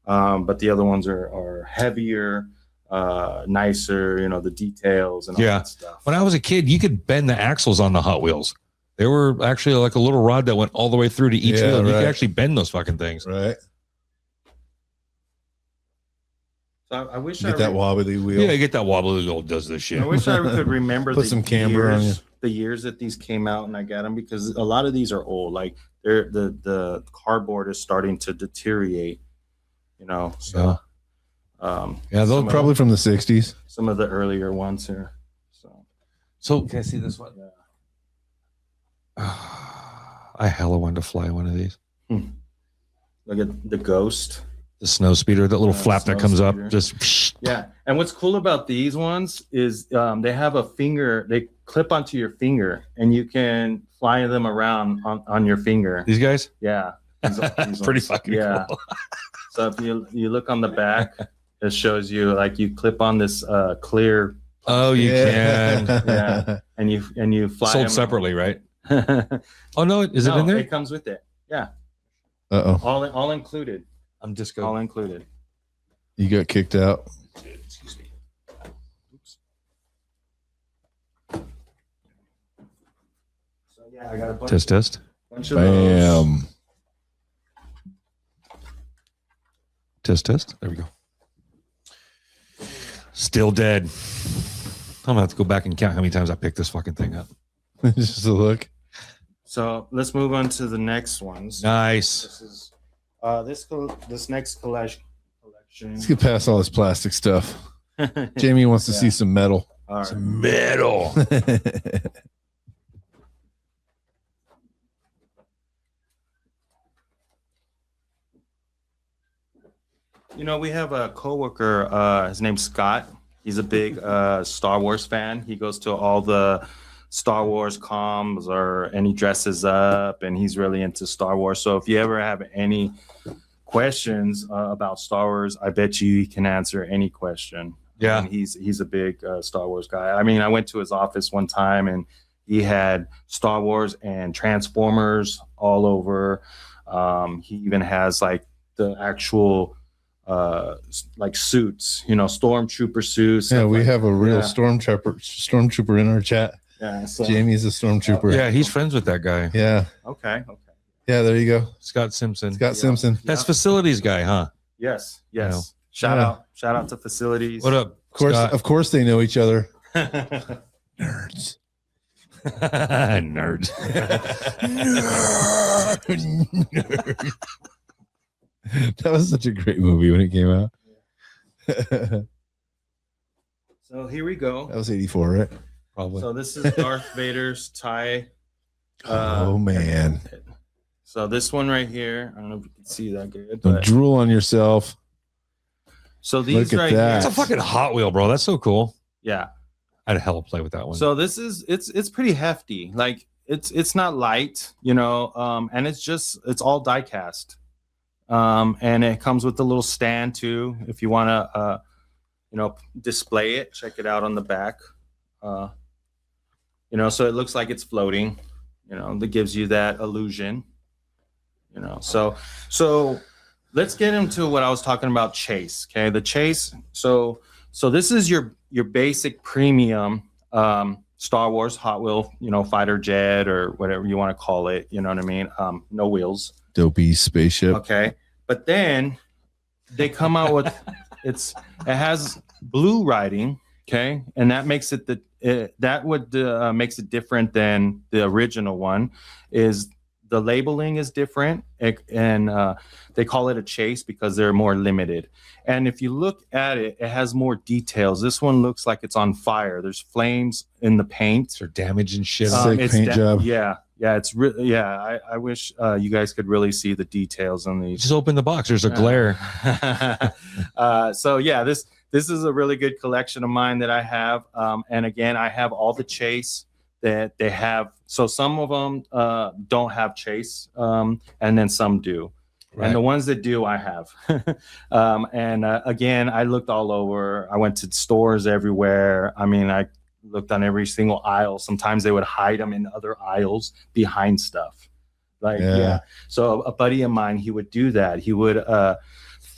but the other ones are heavier, nicer. You know, the details and all
Yeah.
that stuff.
When I was a kid, you could bend the axles on the Hot Wheels. They were actually like a little rod that went all the way through to each
Yeah,
wheel. You
right.
could actually bend those fucking things.
Right.
So I wish
Get that wobbly wheel.
Yeah, you get that wobbly old does this shit.
I wish I could remember
Put some camber on you.
the years that these came out and I got them, because a lot of these are old. Like the cardboard is starting to deteriorate, you know. So
Yeah, those
Probably from the 60s.
some of the earlier ones here.
So can I see this one? I hella wanted to fly one of these.
Look at the Ghost.
The snow speeder, that little flap that comes
snow speeder.
up, just
Yeah, and what's cool about these ones is they have a finger. They clip onto your finger, and you can fly them around on your finger.
these guys.
Yeah, these
Pretty
ones.
fucking
yeah.
cool.
So if you look on the back, it shows you like you clip on this clear.
Oh, you can.
Yeah, and you fly
Sold
them.
separately, right? Oh no, is it in there?
It comes with it. Yeah,
Uh-oh.
all included.
I'm just
All
going.
included.
You got kicked out.
Excuse me.
Oops. So yeah, I got a bunch,
Test.
bunch of those.
Bam.
Test. There we go. Still dead. I'm gonna have to go back and count how many times I picked this fucking thing up.
Just a look.
So let's move on to the next ones.
Nice.
This is this next collection.
Let's get past all this plastic stuff. Jamie wants to see some metal.
All right.
Some metal.
You know, we have a coworker. His name's Scott. He's a big Star Wars fan. He goes to all the Star Wars comms, and he dresses up, and he's really into Star Wars. So if you ever have any questions about Star Wars, I bet you he can answer any question.
Yeah.
And he's a big Star Wars guy. I mean, I went to his office one time, and he had Star Wars and Transformers all over. He even has like the actual like suits, you know, stormtrooper suits.
Yeah, we have a real
Yeah.
stormtrooper in our chat.
Yeah, so,
Jamie's a stormtrooper.
Yeah, he's friends with that guy,
Yeah.
okay.
Yeah, there you go.
Scott Simpson.
Scott Simpson.
That's facilities guy, huh?
Yes.
know.
Shout
Yeah.
out to facilities.
What up,
Of course they know each other.
Scott?
Nerds.
Nerd.
Nerd. That was such a great movie when it came out. That
So here we go.
was 84, right?
Probably.
So this is Darth Vader's tie.
Oh man.
So this one right here, I don't know if you can see that good,
Don't
but
drool on yourself.
so these
Look at
right
that.
It's
here,
a fucking Hot Wheel, bro. That's so cool.
yeah.
I'd hella play with that one.
So this is it's pretty hefty. Like it's not light, you know, and it's all die cast. And it comes with a little stand too if you want to you know, display it. Check it out on the back. You know, so it looks like it's floating, you know, that gives you that illusion, you know. So let's get into what I was talking about, chase. Okay, the chase. So this is your basic premium Star Wars Hot Wheel, you know, fighter jet or whatever you want to call it, you know what I mean? No wheels.
Dopey spaceship.
Okay. But then they come out with it has blue writing, okay? And that makes it makes it different than the original one. Is the labeling is different, and they call it a chase because they're more limited. And if you look at it, it has more details. This one looks like it's on fire. There's flames in the paint.
Or damage and shit.
Sick
It's
paint job.
Yeah, it's really I wish you guys could really see the details on these.
Just open the box. There's a glare.
So yeah, this is a really good collection of mine that I have. And again, I have all the chase that they have. So some of them don't have chase, and then some do.
Right.
And the ones that do, I have. Again, I looked all over. I went to stores everywhere. I mean, I looked on every single aisle. Sometimes they would hide them in other aisles behind stuff. Like,
Yeah.
yeah. So a buddy of mine, he would do that. He would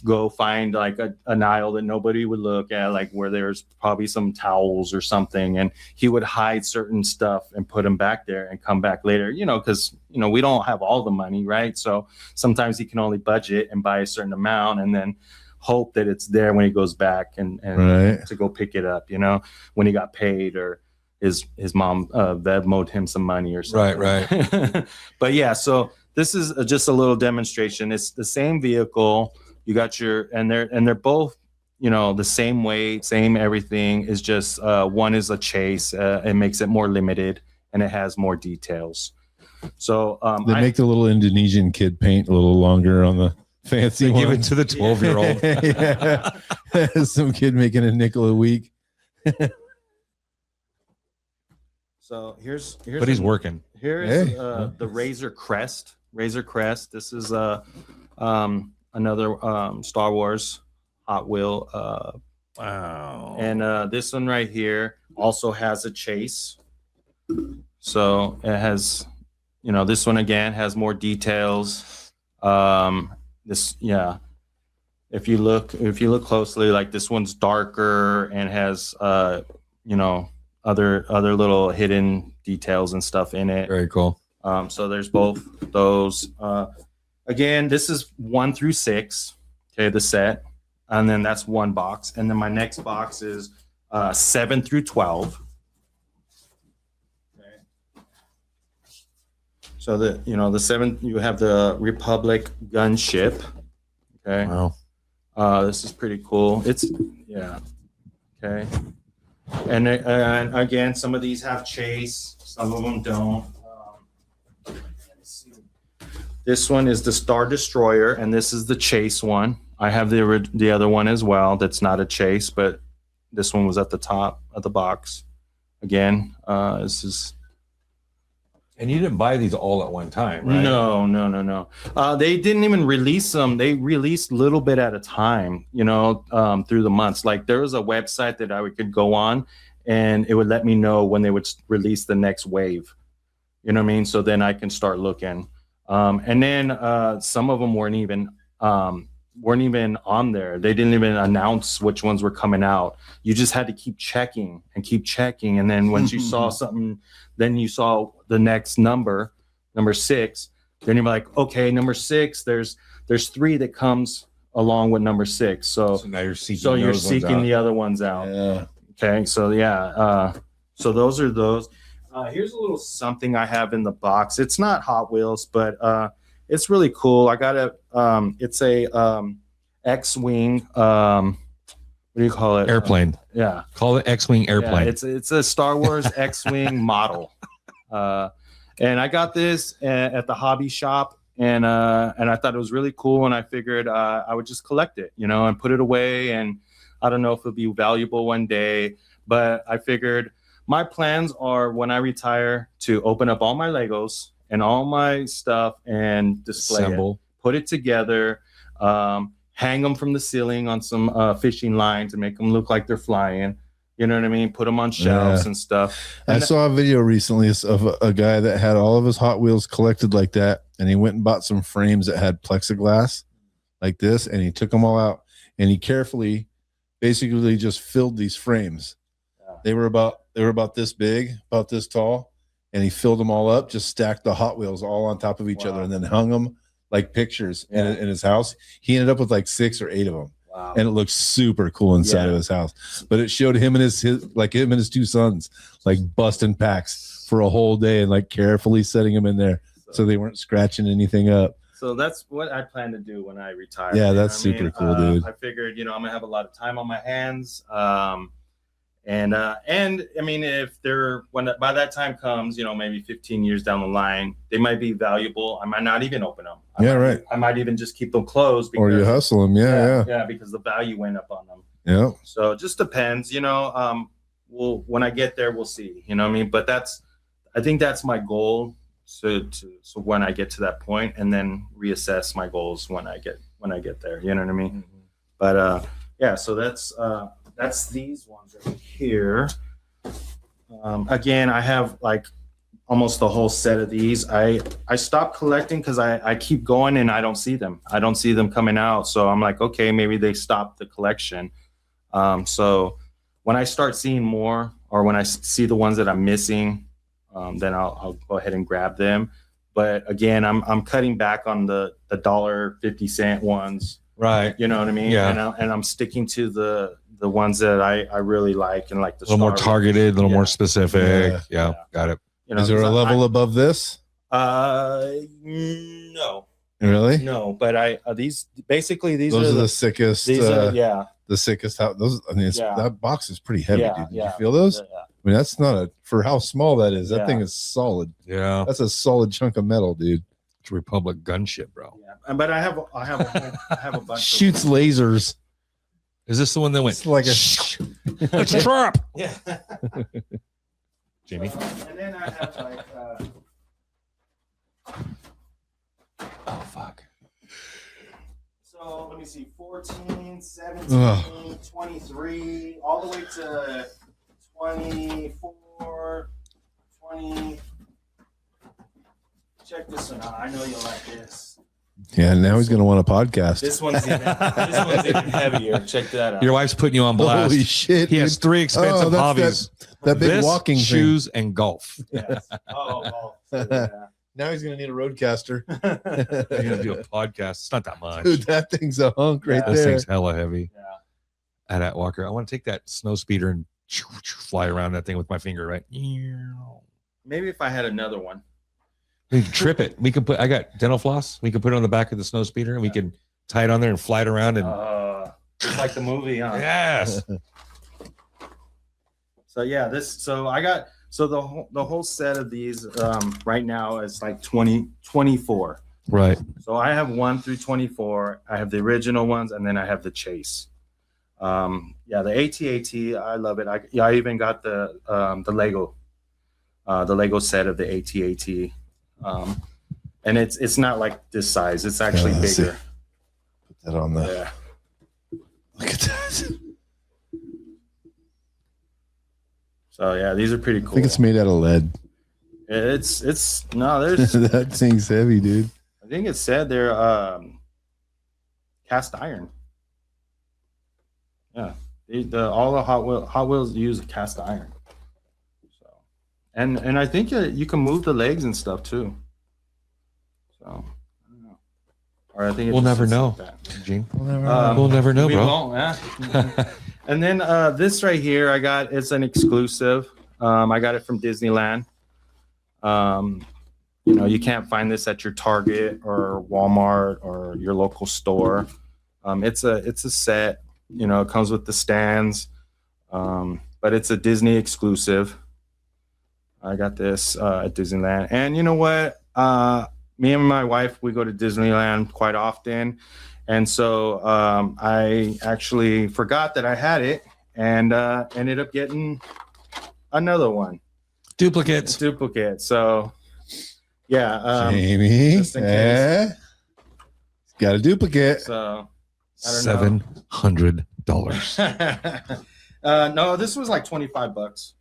go find like an aisle that nobody would look at, like where there's probably some towels or something, and he would hide certain stuff and put them back there and come back later, because we don't have all the money, right? So sometimes he can only budget and buy a certain amount and then hope that it's there when he goes back and
Right.
to go pick it up, when he got paid, or his mom Bev mowed him some money or something.
Right.
But yeah, so this is just a little demonstration. It's the same vehicle. You got and they're both, the same weight, same everything. Is just one is a chase. It makes it more limited and it has more details. So
They make the little Indonesian kid paint a little longer on the fancy
They
one.
give it to the 12-year-old.
Yeah. Some kid making a nickel a week.
So here's
But he's working.
Here's
Hey.
the Razor Crest. Razor Crest. This is another Star Wars Hot Wheel.
Wow.
And this one right here also has a chase. So it has, this one again has more details. If you look closely, like this one's darker and has other little hidden details and stuff in it.
Very cool.
So there's both those. Again, this is 1 through 6. Okay, the set, and then that's one box, and then my next box is 7 through 12. Okay. So the 7, you have the Republic gunship. Okay.
Wow.
This is pretty cool. Okay. And again, some of these have chase, some of them don't. Let's see. This one is the Star Destroyer, and this is the chase one. I have the other one as well. That's not a chase, but this one was at the top of the box. Again, this is.
And you didn't buy these all at one time, right?
No. They didn't even release them. They released a little bit at a time, through the months. Like there was a website that I could go on and it would let me know when they would release the next wave. You know what I mean? So then I can start looking. And then some of them weren't even on there. They didn't even announce which ones were coming out. You just had to keep checking. And then once you saw something, then you saw the next number 6. Then you're like, okay, number 6, there's 3 that comes along with number 6. So
now you're seeking.
you're seeking the other ones out.
Yeah.
Okay. So yeah. So those are those. Here's a little something I have in the box. It's not Hot Wheels, but it's really cool. I got it's a X-Wing. What do you call it?
Airplane.
Yeah.
Call it X-Wing airplane.
Yeah, it's a Star Wars X-Wing model. And I got this at the hobby shop, and I thought it was really cool, and I figured I would just collect it, and put it away, and I don't know if it'll be valuable one day, but I figured my plans are when I retire to open up all my Legos and all my stuff and display it, put it together, hang them from the ceiling on some fishing lines and make them look like they're flying. You know what I mean? Put them on shelves and stuff. And
I saw a video recently of a guy that had all of his Hot Wheels collected like that, and he went and bought some frames that had plexiglass like this, and he took them all out, and he carefully basically just filled these frames. Yeah. They were about this big, about this tall, and he filled them all up, just stacked the Hot Wheels all on top of each other, and then hung them like pictures in his house. He ended up with like 6 or 8 of them. Wow. And it looked super cool inside of his house. But it showed him and his 2 sons like busting packs for a whole day and like carefully setting them in there so they weren't scratching anything up.
So that's what I plan to do when I retire.
Yeah, that's super cool, dude.
I figured, I'm gonna have a lot of time on my hands. And I mean, by that time comes, maybe 15 years down the line, they might be valuable. I might not even open them. I might even just keep them closed. Because,
or you hustle them. Yeah.
Because the value went up on them.
Yeah.
So it just depends, when I get there, we'll see, what I mean? But I think that's my goal. So when I get to that point, and then reassess my goals when I get there, you know what I mean? Mm-hmm. But so that's these ones right here. Again, I have like almost the whole set of these. I stopped collecting because I keep going and I don't see them. I don't see them coming out. So I'm like, okay, maybe they stopped the collection. So when I start seeing more, or when I see the ones that I'm missing, then I'll go ahead and grab them. But again, I'm cutting back on the $1.50 ones.
Right.
You know what I mean?
Yeah.
And I'm sticking to the ones that I really like, and like the
a little more targeted, a little more specific. Yeah. Got it.
You know,
Is there a level above this?
No.
Really?
No, but these basically these
Those
are
the sickest.
these are, yeah.
The sickest. Those. I mean, that box is pretty heavy,
Yeah,
dude. Did
yeah.
you feel those?
Yeah.
I mean, that's not for how small that is. That
Yeah.
thing is solid.
Yeah.
That's a solid chunk of metal, dude.
It's Republic gun shit, bro.
Yeah. But I have a bunch.
Shoots lasers.
Is this the one that went?
It's like a.
It's a trap.
Yeah.
Jamie.
And then I have like.
Oh fuck.
So let me see, 14, 17, 23, all the way to 24, 20. Check this one out. I know you'll like this.
Yeah, now he's gonna want a podcast.
This one's even heavier. Check that out.
Your wife's putting you on blast.
Holy shit!
He has
dude.
3 expensive
that's
hobbies.
That big
This,
walking thing.
shoes, and golf.
Yes. Oh, yeah.
Now he's gonna need a roadcaster.
You're gonna do a podcast. It's not that much.
Dude, that thing's a hunk right
This
there.
thing's hella heavy.
Yeah.
At Walker, I want to take that snow speeder and fly around that thing with my finger, right?
Maybe if I had another one.
We can trip it. We can put. I got dental floss. We can put it on the back of the snow speeder, and we can tie it on there and fly it around. And
Just like the movie, huh?
yes.
So yeah, the whole set of these right now is like 24.
Right.
So I have 1 through 24. I have the original ones, and then I have the Chase. The AT-AT, I love it. I even got the Lego set of the AT-AT. And it's not like this size. It's actually bigger.
Put that on the.
Yeah.
Look at that.
So yeah, these are pretty cool.
I think it's made out of lead.
It's no, there's
That thing's heavy, dude.
I think it said they're cast iron. Yeah, all the Hot Wheels use cast iron. So, and I think you can move the legs and stuff too. So I don't know. Or I think it
We'll
just
never
sits
know,
like that.
Gene.
Um,
We'll never know,
We
bro.
won't, yeah. And then this right here, it's an exclusive. I got it from Disneyland. You can't find this at your Target or Walmart or your local store. It's a set. It comes with the stands, but it's a Disney exclusive. I got this at Disneyland, and you know what? Me and my wife, we go to Disneyland quite often. And so I actually forgot that I had it and ended up getting another one.
Duplicates.
Duplicate. So, yeah.
Jamie,
just in case.
Got a duplicate.
So, I don't know.
$700.
No, this was like $25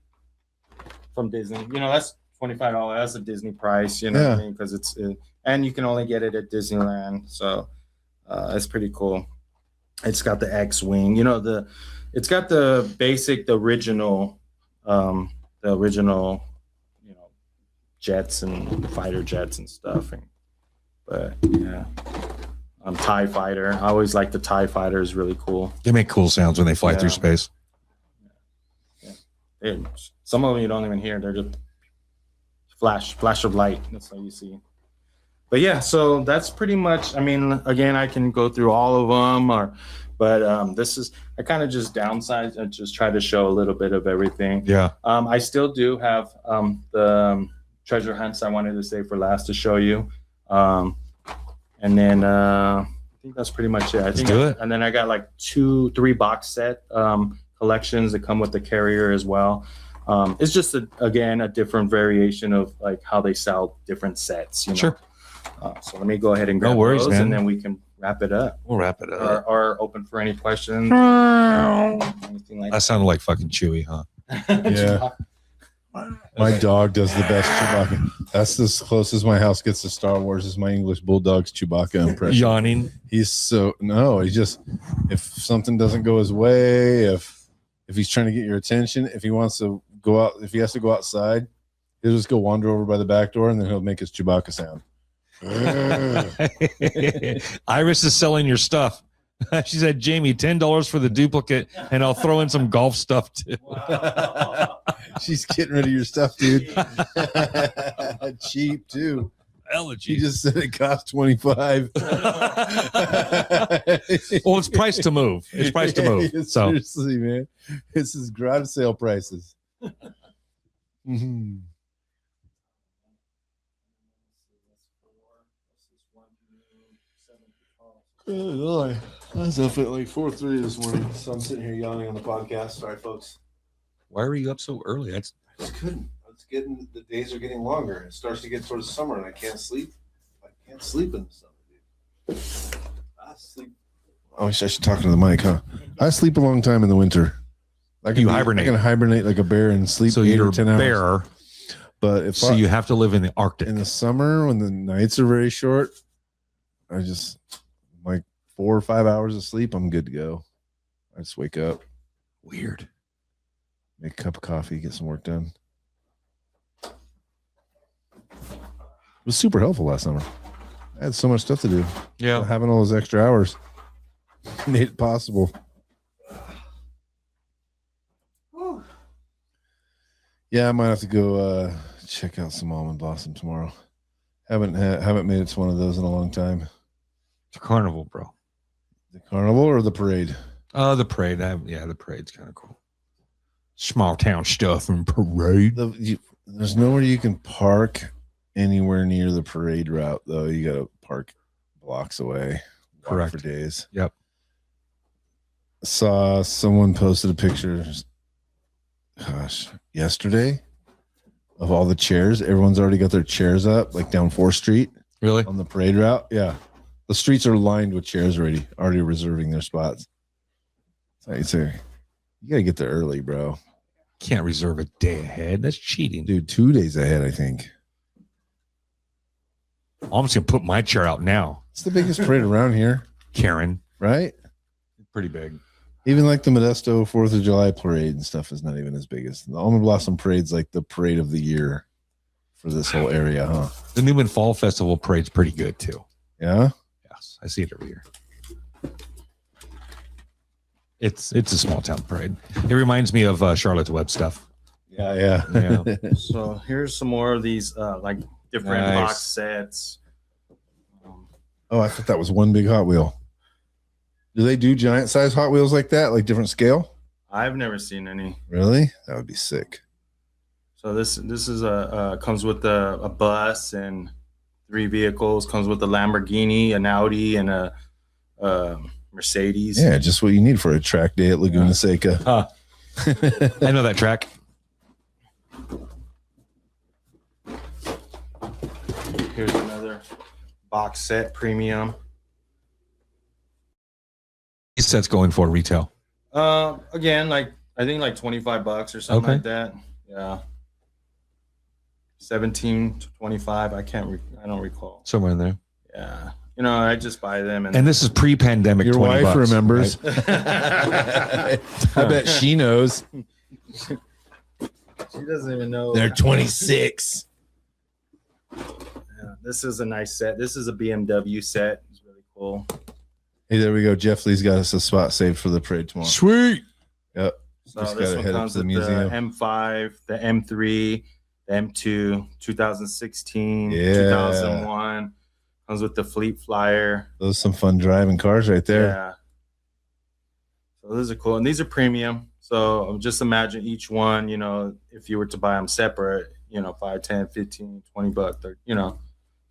from Disney. That's $25. That's a Disney price, what I mean? Because and you can only get it at Disneyland. So, it's pretty cool. It's got the X-wing, it's got the original, jets and fighter jets and stuff. But yeah, TIE fighter. I always like the TIE fighter is really cool.
They make cool sounds when they fly through space.
Some of them you don't even hear. They're just flash of light. That's how you see. But yeah, so that's pretty much. I mean, again, I can go through all of them, but this is. I kind of just downsized. I just try to show a little bit of everything.
Yeah.
I still do have the treasure hunts I wanted to save for last to show you, and then I think that's pretty much it. And then I got like 2-3 box set collections that come with the carrier as well. It's just a different variation of like how they sell different sets.
Sure.
So let me go ahead and grab
worries,
those,
man.
and then we can wrap it up.
We'll wrap it up.
Or open for any questions. Anything like
That sounded like fucking Chewy, huh?
Yeah. My dog does the best Chewbacca. That's as close as my house gets to Star Wars is my English Bulldog's Chewbacca impression.
Yawning.
He's so he just if something doesn't go his way, if he's trying to get your attention, if he wants to go out, if he has to go outside, he'll just go wander over by the back door and then he'll make his Chewbacca sound.
Iris is selling your stuff. She said, Jamie, $10 for the duplicate, and I'll throw in some golf stuff too.
She's getting rid of your stuff, dude. Cheap too. She just said it cost 25.
Well, it's priced to move. It's priced to move. So
seriously, man, this is garage sale prices. Mm-hmm. Good Lord. I was up at like 4:30 this morning, so I'm sitting here yawning on the podcast. Sorry, folks.
why were you up so early? That's
I just couldn't. The days are getting longer. It starts to get towards the summer, and I can't sleep. I can't sleep in the summer, dude. I sleep. Oh, I should talk to the mic, huh? I sleep a long time in the winter.
hibernate.
I can hibernate like a bear and sleep.
so
8
you're
or
a
10 hours.
bear.
But if
So you have to live in the Arctic.
in the summer when the nights are very short, I just like 4 or 5 hours of sleep. I'm good to go. I just wake up,
Weird.
make a cup of coffee, get some work done. It was super helpful last summer. I had so much stuff to do.
Yeah.
Having all those extra hours made it possible. Yeah, I might have to go check out some Almond Blossom tomorrow. Haven't made it to one of those in a long time.
It's a carnival, bro.
The carnival or the parade?
The parade. The parade's kind of cool. Small town stuff and parade.
There's nowhere you can park anywhere near the parade route, though. You got to park blocks away.
Correct.
For days.
Yep.
Saw someone posted a picture, yesterday of all the chairs. Everyone's already got their chairs up, like down 4th Street
Really?
on the parade route. Yeah. The streets are lined with chairs already reserving their spots. So you say, you got to get there early, bro.
Can't reserve a day ahead. That's cheating.
Dude, 2 days ahead, I think.
I'm just going to put my chair out now.
It's the biggest parade around here,
Karen.
right?
Pretty big.
Even like the Modesto 4th of July parade and stuff is not even as big as the Almond Blossom parade's like the parade of the year for this whole area, huh?
The Newman Fall Festival parade's pretty good too.
Yeah?
Yes. I see it every year. It's a small town parade. It reminds me of Charlotte's Web stuff.
Yeah.
Yeah.
So here's some more of these like different
Nice.
box sets.
Oh, I thought that was one big Hot Wheel. Do they do giant size Hot Wheels like that, like different scale?
I've never seen any.
Really? That would be sick.
So this is comes with a bus and 3 vehicles. Comes with a Lamborghini, an Audi, and a Mercedes.
Yeah, just what you need for a track day at Laguna Seca.
Huh. I know that track.
Here's another box set, premium.
These sets going for retail.
Again, like I think like $25 or something
Okay.
like that. Yeah. 17 to 25. I don't recall.
Somewhere in there.
Yeah. You know, I just buy them
And this is pre-pandemic.
Your
$20,
wife remembers.
right?
I bet she knows.
She doesn't even know.
They're 26.
Yeah, this is a nice set. This is a BMW set. It's really cool.
Hey, there we go. Jeff Lee's got us a spot saved for the parade tomorrow.
Sweet.
Yep.
So
Just
this
gotta
one
head up
comes
to the
with the
museum.
M5, the M3, the M2, 2016,
Yeah.
2001. Comes with the Fleet Flyer.
Those are some fun driving cars right there.
Yeah. So those are cool. And these are premium. So just imagine each one, you know, if you were to buy them separate, you know, 5, 10, 15, 20 bucks, or, you know,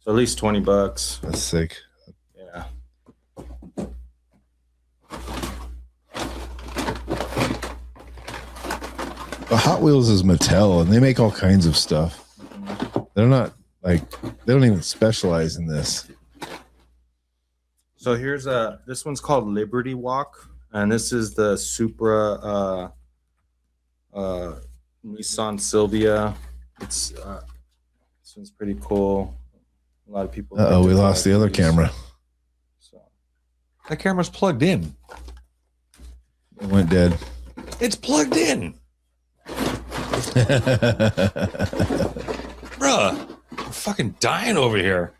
so at least $20.
That's sick.
Yeah.
But Hot Wheels is Mattel, and they make all kinds of stuff. They're not like they don't even specialize in this.
So here's this one's called Liberty Walk, and this is the Supra Nissan Silvia. It's this one's pretty cool. A lot of people.
Oh, we lost the other
these.
camera.
So
That camera's plugged in.
It went dead.
It's plugged in. Bruh, I'm fucking dying over here.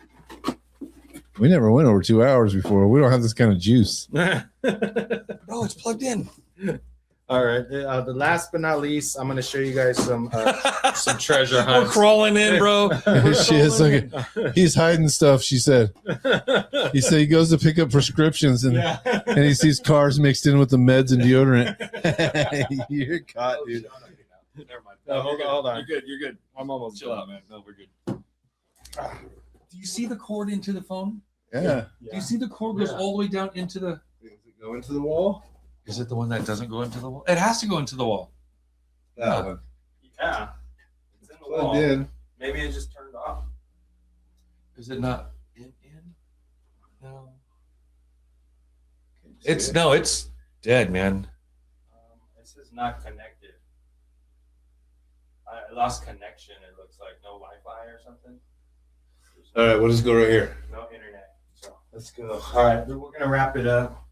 We never went over 2 hours before. We don't have this kind of juice.
Bro, it's plugged in.
All right. The last but not least, I'm gonna show you guys some treasure
We're
hunts.
crawling in, bro.
She is looking. He's hiding stuff. She said. He said he goes to pick up prescriptions and he sees cars mixed in with the meds and deodorant. You're caught, dude.
Never mind.
No, hold on.
You're good. You're good.
I'm almost
Chill out, man. No, we're good. Do you see the cord into the phone?
Yeah.
Do you see the cord goes all the way down into the?
Does it go into the wall?
Is it the one that doesn't go into the wall? It has to go into the wall.
That one.
Yeah. It's in the
Plugged
wall.
in.
Maybe it just turned off.
Is it not in? No.
Can you see
It's
it?
no. It's dead, man.
It says not connected. I lost connection. It looks like no Wi-Fi or something.
All right, we'll just go right here.
No internet. So
Let's go.
all right, we're gonna wrap it up.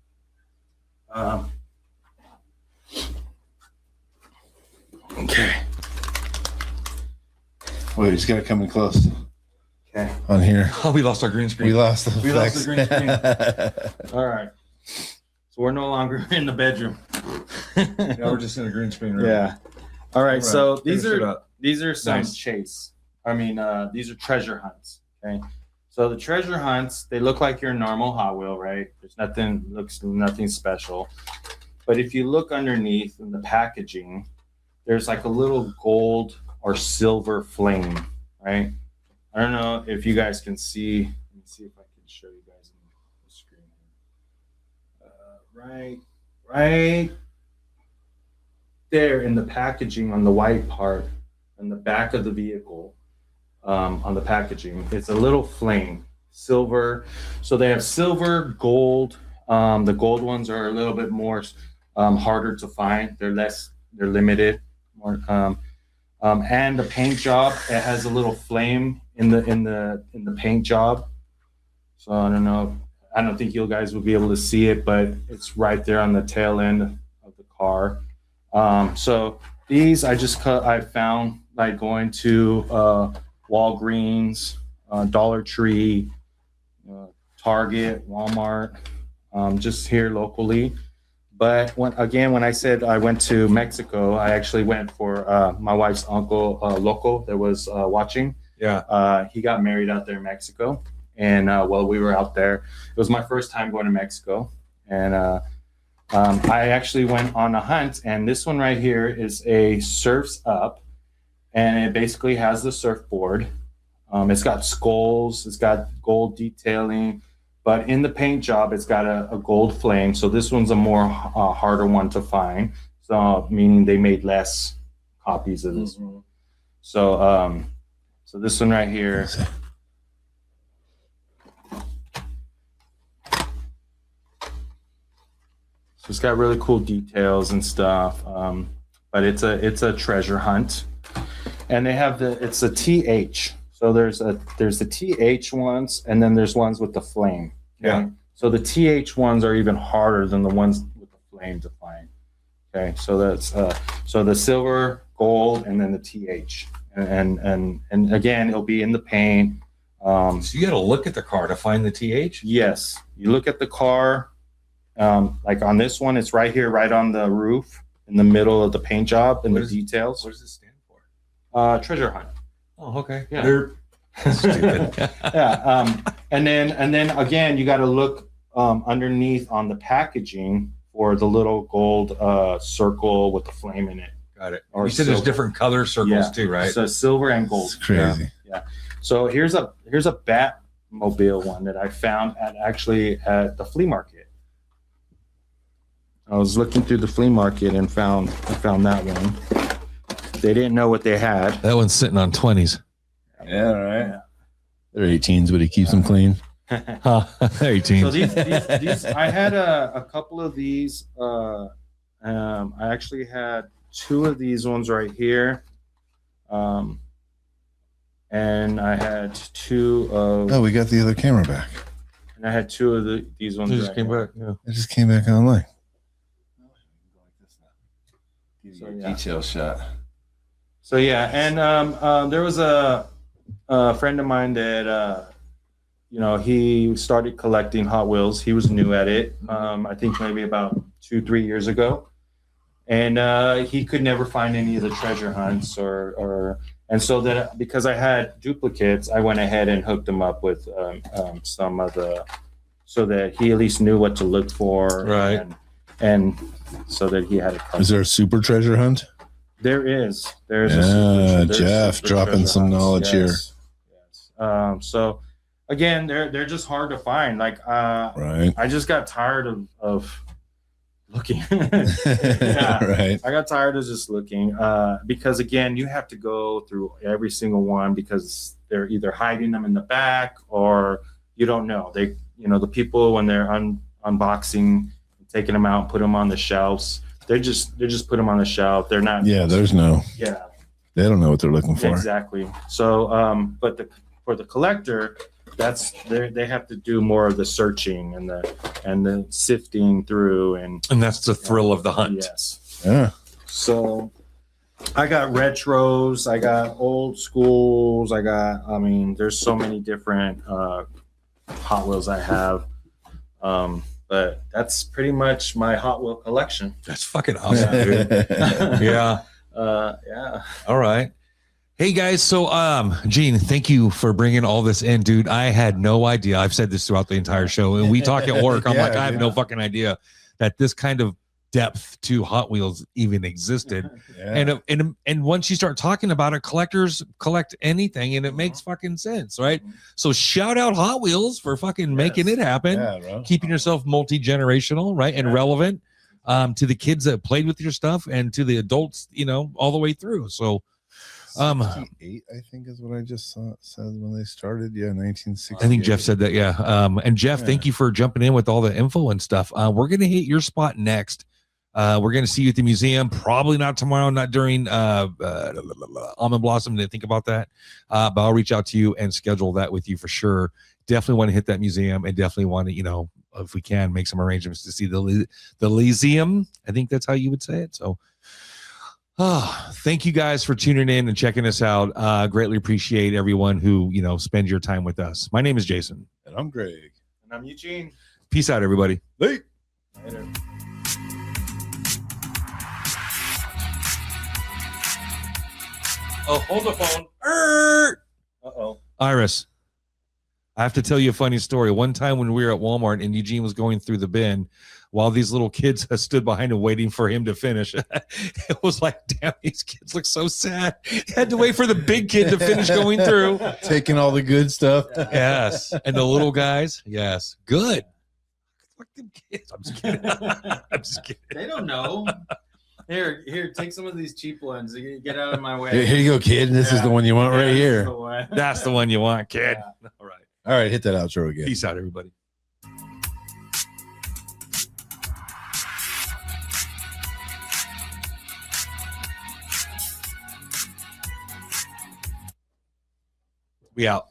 Okay.
Wait, he's got to come in close.
Okay.
On here.
Oh, we lost our green screen.
We lost the
We lost the
effects.
All right. So we're no longer in the bedroom.
Now we're just in a green screen room.
Yeah. All right. So
Finish
these
it
are
up.
some
Nice.
chase. I mean, these are treasure hunts. Okay. So the treasure hunts, they look like your normal Hot Wheel, right? There's nothing special. But if you look underneath in the packaging, there's like a little gold or silver flame, right? I don't know if you guys can see. Let me see if I can show you guys on the screen. Right there in the packaging on the white part in the back of the vehicle, on the packaging, it's a little flame, silver. So they have silver, gold. The gold ones are a little bit more harder to find. They're limited. More, and the paint job, it has a little flame in the paint job. So I don't know. I don't think you guys will be able to see it, but it's right there on the tail end of the car. So these I found like going to Walgreens, Dollar Tree, Target, Walmart, just here locally. But when I said I went to Mexico, I actually went for my wife's uncle, Loco, that was watching.
Yeah.
He got married out there in Mexico. And while we were out there, it was my first time going to Mexico. And I actually went on a hunt. And this one right here is a Surf's Up. And it basically has the surfboard. It's got skulls. It's got gold detailing. But in the paint job, it's got a gold flame. So this one's a more harder one to find. So meaning they made less copies of this one. So so this one right here. So it's got really cool details and stuff. But it's a treasure hunt. And they have it's a TH. So there's the TH ones, and then there's ones with the flame. Okay?
Yeah.
So the TH ones are even harder than the ones with the flame to find. Okay. So that's so the silver, gold, and then the TH. And again, it'll be in the paint.
So you got to look at the car to find the TH.
Yes. You look at the car. Like on this one, it's right here, right on the roof, in the middle of the paint job and the details.
What does it stand for?
Treasure hunt.
Oh, okay.
Yeah.
They're stupid.
Yeah. And then again, you got to look underneath on the packaging for the little gold circle with the flame in it.
Got it.
Or
You said there's
silver.
different color circles
Yeah.
too, right?
So silver and gold.
It's crazy.
So here's a Batmobile one that I found at the flea market. I was looking through the flea market and found that one. They didn't know what they had.
That one's sitting on 20s.
Yeah, right.
They're 18s, but he keeps them clean.
Huh. 18.
So these I had a couple of these. I actually had 2 of these ones right here. And I had 2 of.
Oh, we got the other camera back.
And I had 2 of these ones.
It just
right
came
here.
back. Yeah.
It just came back online.
So, yeah.
Detail shot.
So yeah, and there was a friend of mine that he started collecting Hot Wheels. He was new at it. I think maybe about 2-3 years ago, and he could never find any of the treasure hunts and so that because I had duplicates, I went ahead and hooked him up with some of the, so that he at least knew what to look for,
Right.
and so that he had a.
Is there a super treasure hunt?
There's
Jeff dropping some knowledge here.
Yes. So again, they're just hard to find. Like
Right.
I just got tired of looking. Yeah.
Right.
I got tired of just looking because again, you have to go through every single one because they're either hiding them in the back or you don't know. They, the people when they're unboxing, taking them out, put them on the shelves. They just put them on the shelf. They're not.
Yeah. There's no.
Yeah.
They don't know what they're looking for.
Exactly. So, but for the collector, they have to do more of the searching and the sifting through and
that's the thrill of the hunt.
Yes.
Yeah.
So I got retros, I got old schools, there's so many different Hot Wheels I have. But that's pretty much my Hot Wheel collection.
That's fucking awesome, dude. Yeah.
Yeah.
All right. Hey guys, so Gene, thank you for bringing all this in, dude. I had no idea. I've said this throughout the entire show, and we talk at work. I'm
Yeah,
like, I have no fucking idea that this kind of depth to Hot Wheels even existed.
Yeah.
And once you start talking about it, collectors collect anything, and it makes fucking sense, right? So shout out Hot Wheels for fucking making it happen,
Yeah, bro.
keeping yourself multi-generational, right, and relevant to the kids that played with your stuff and to the adults, all the way through. So.
68, I think is what I just said when they started. Yeah, 1960.
I think Jeff said that. Yeah. And Jeff,
Yeah.
Thank you for jumping in with all the info and stuff. We're going to hit your spot next. We're going to see you at the museum. Probably not tomorrow, not during Almond Blossom. Didn't think about that. But I'll reach out to you and schedule that with you for sure. Definitely want to hit that museum and definitely want to, if we can, make some arrangements to see the Lyceum. I think that's how you would say it. So, thank you guys for tuning in and checking us out. Greatly appreciate everyone who, spend your time with us. My name is Jason.
And I'm Greg.
And I'm Eugene.
Peace out, everybody.
Late.
Later.
Oh, hold the phone.
Uh-oh.
Iris, I have to tell you a funny story. One time when we were at Walmart and Eugene was going through the bin while these little kids stood behind him waiting for him to finish, it was like, damn, these kids look so sad. He had to wait for the big kid to finish going through.
Taking all the good stuff.
Yes. And the little guys, yes. Good. Fuck them kids. I'm just kidding. I'm just kidding.
They don't know. Here, take some of these cheap ones. Get out of my way.
Here you go, kid. This is the one you want right here.
That's the one you want, kid.
Yeah.
All right.
All right, hit that outro again.
Peace out, everybody. We out.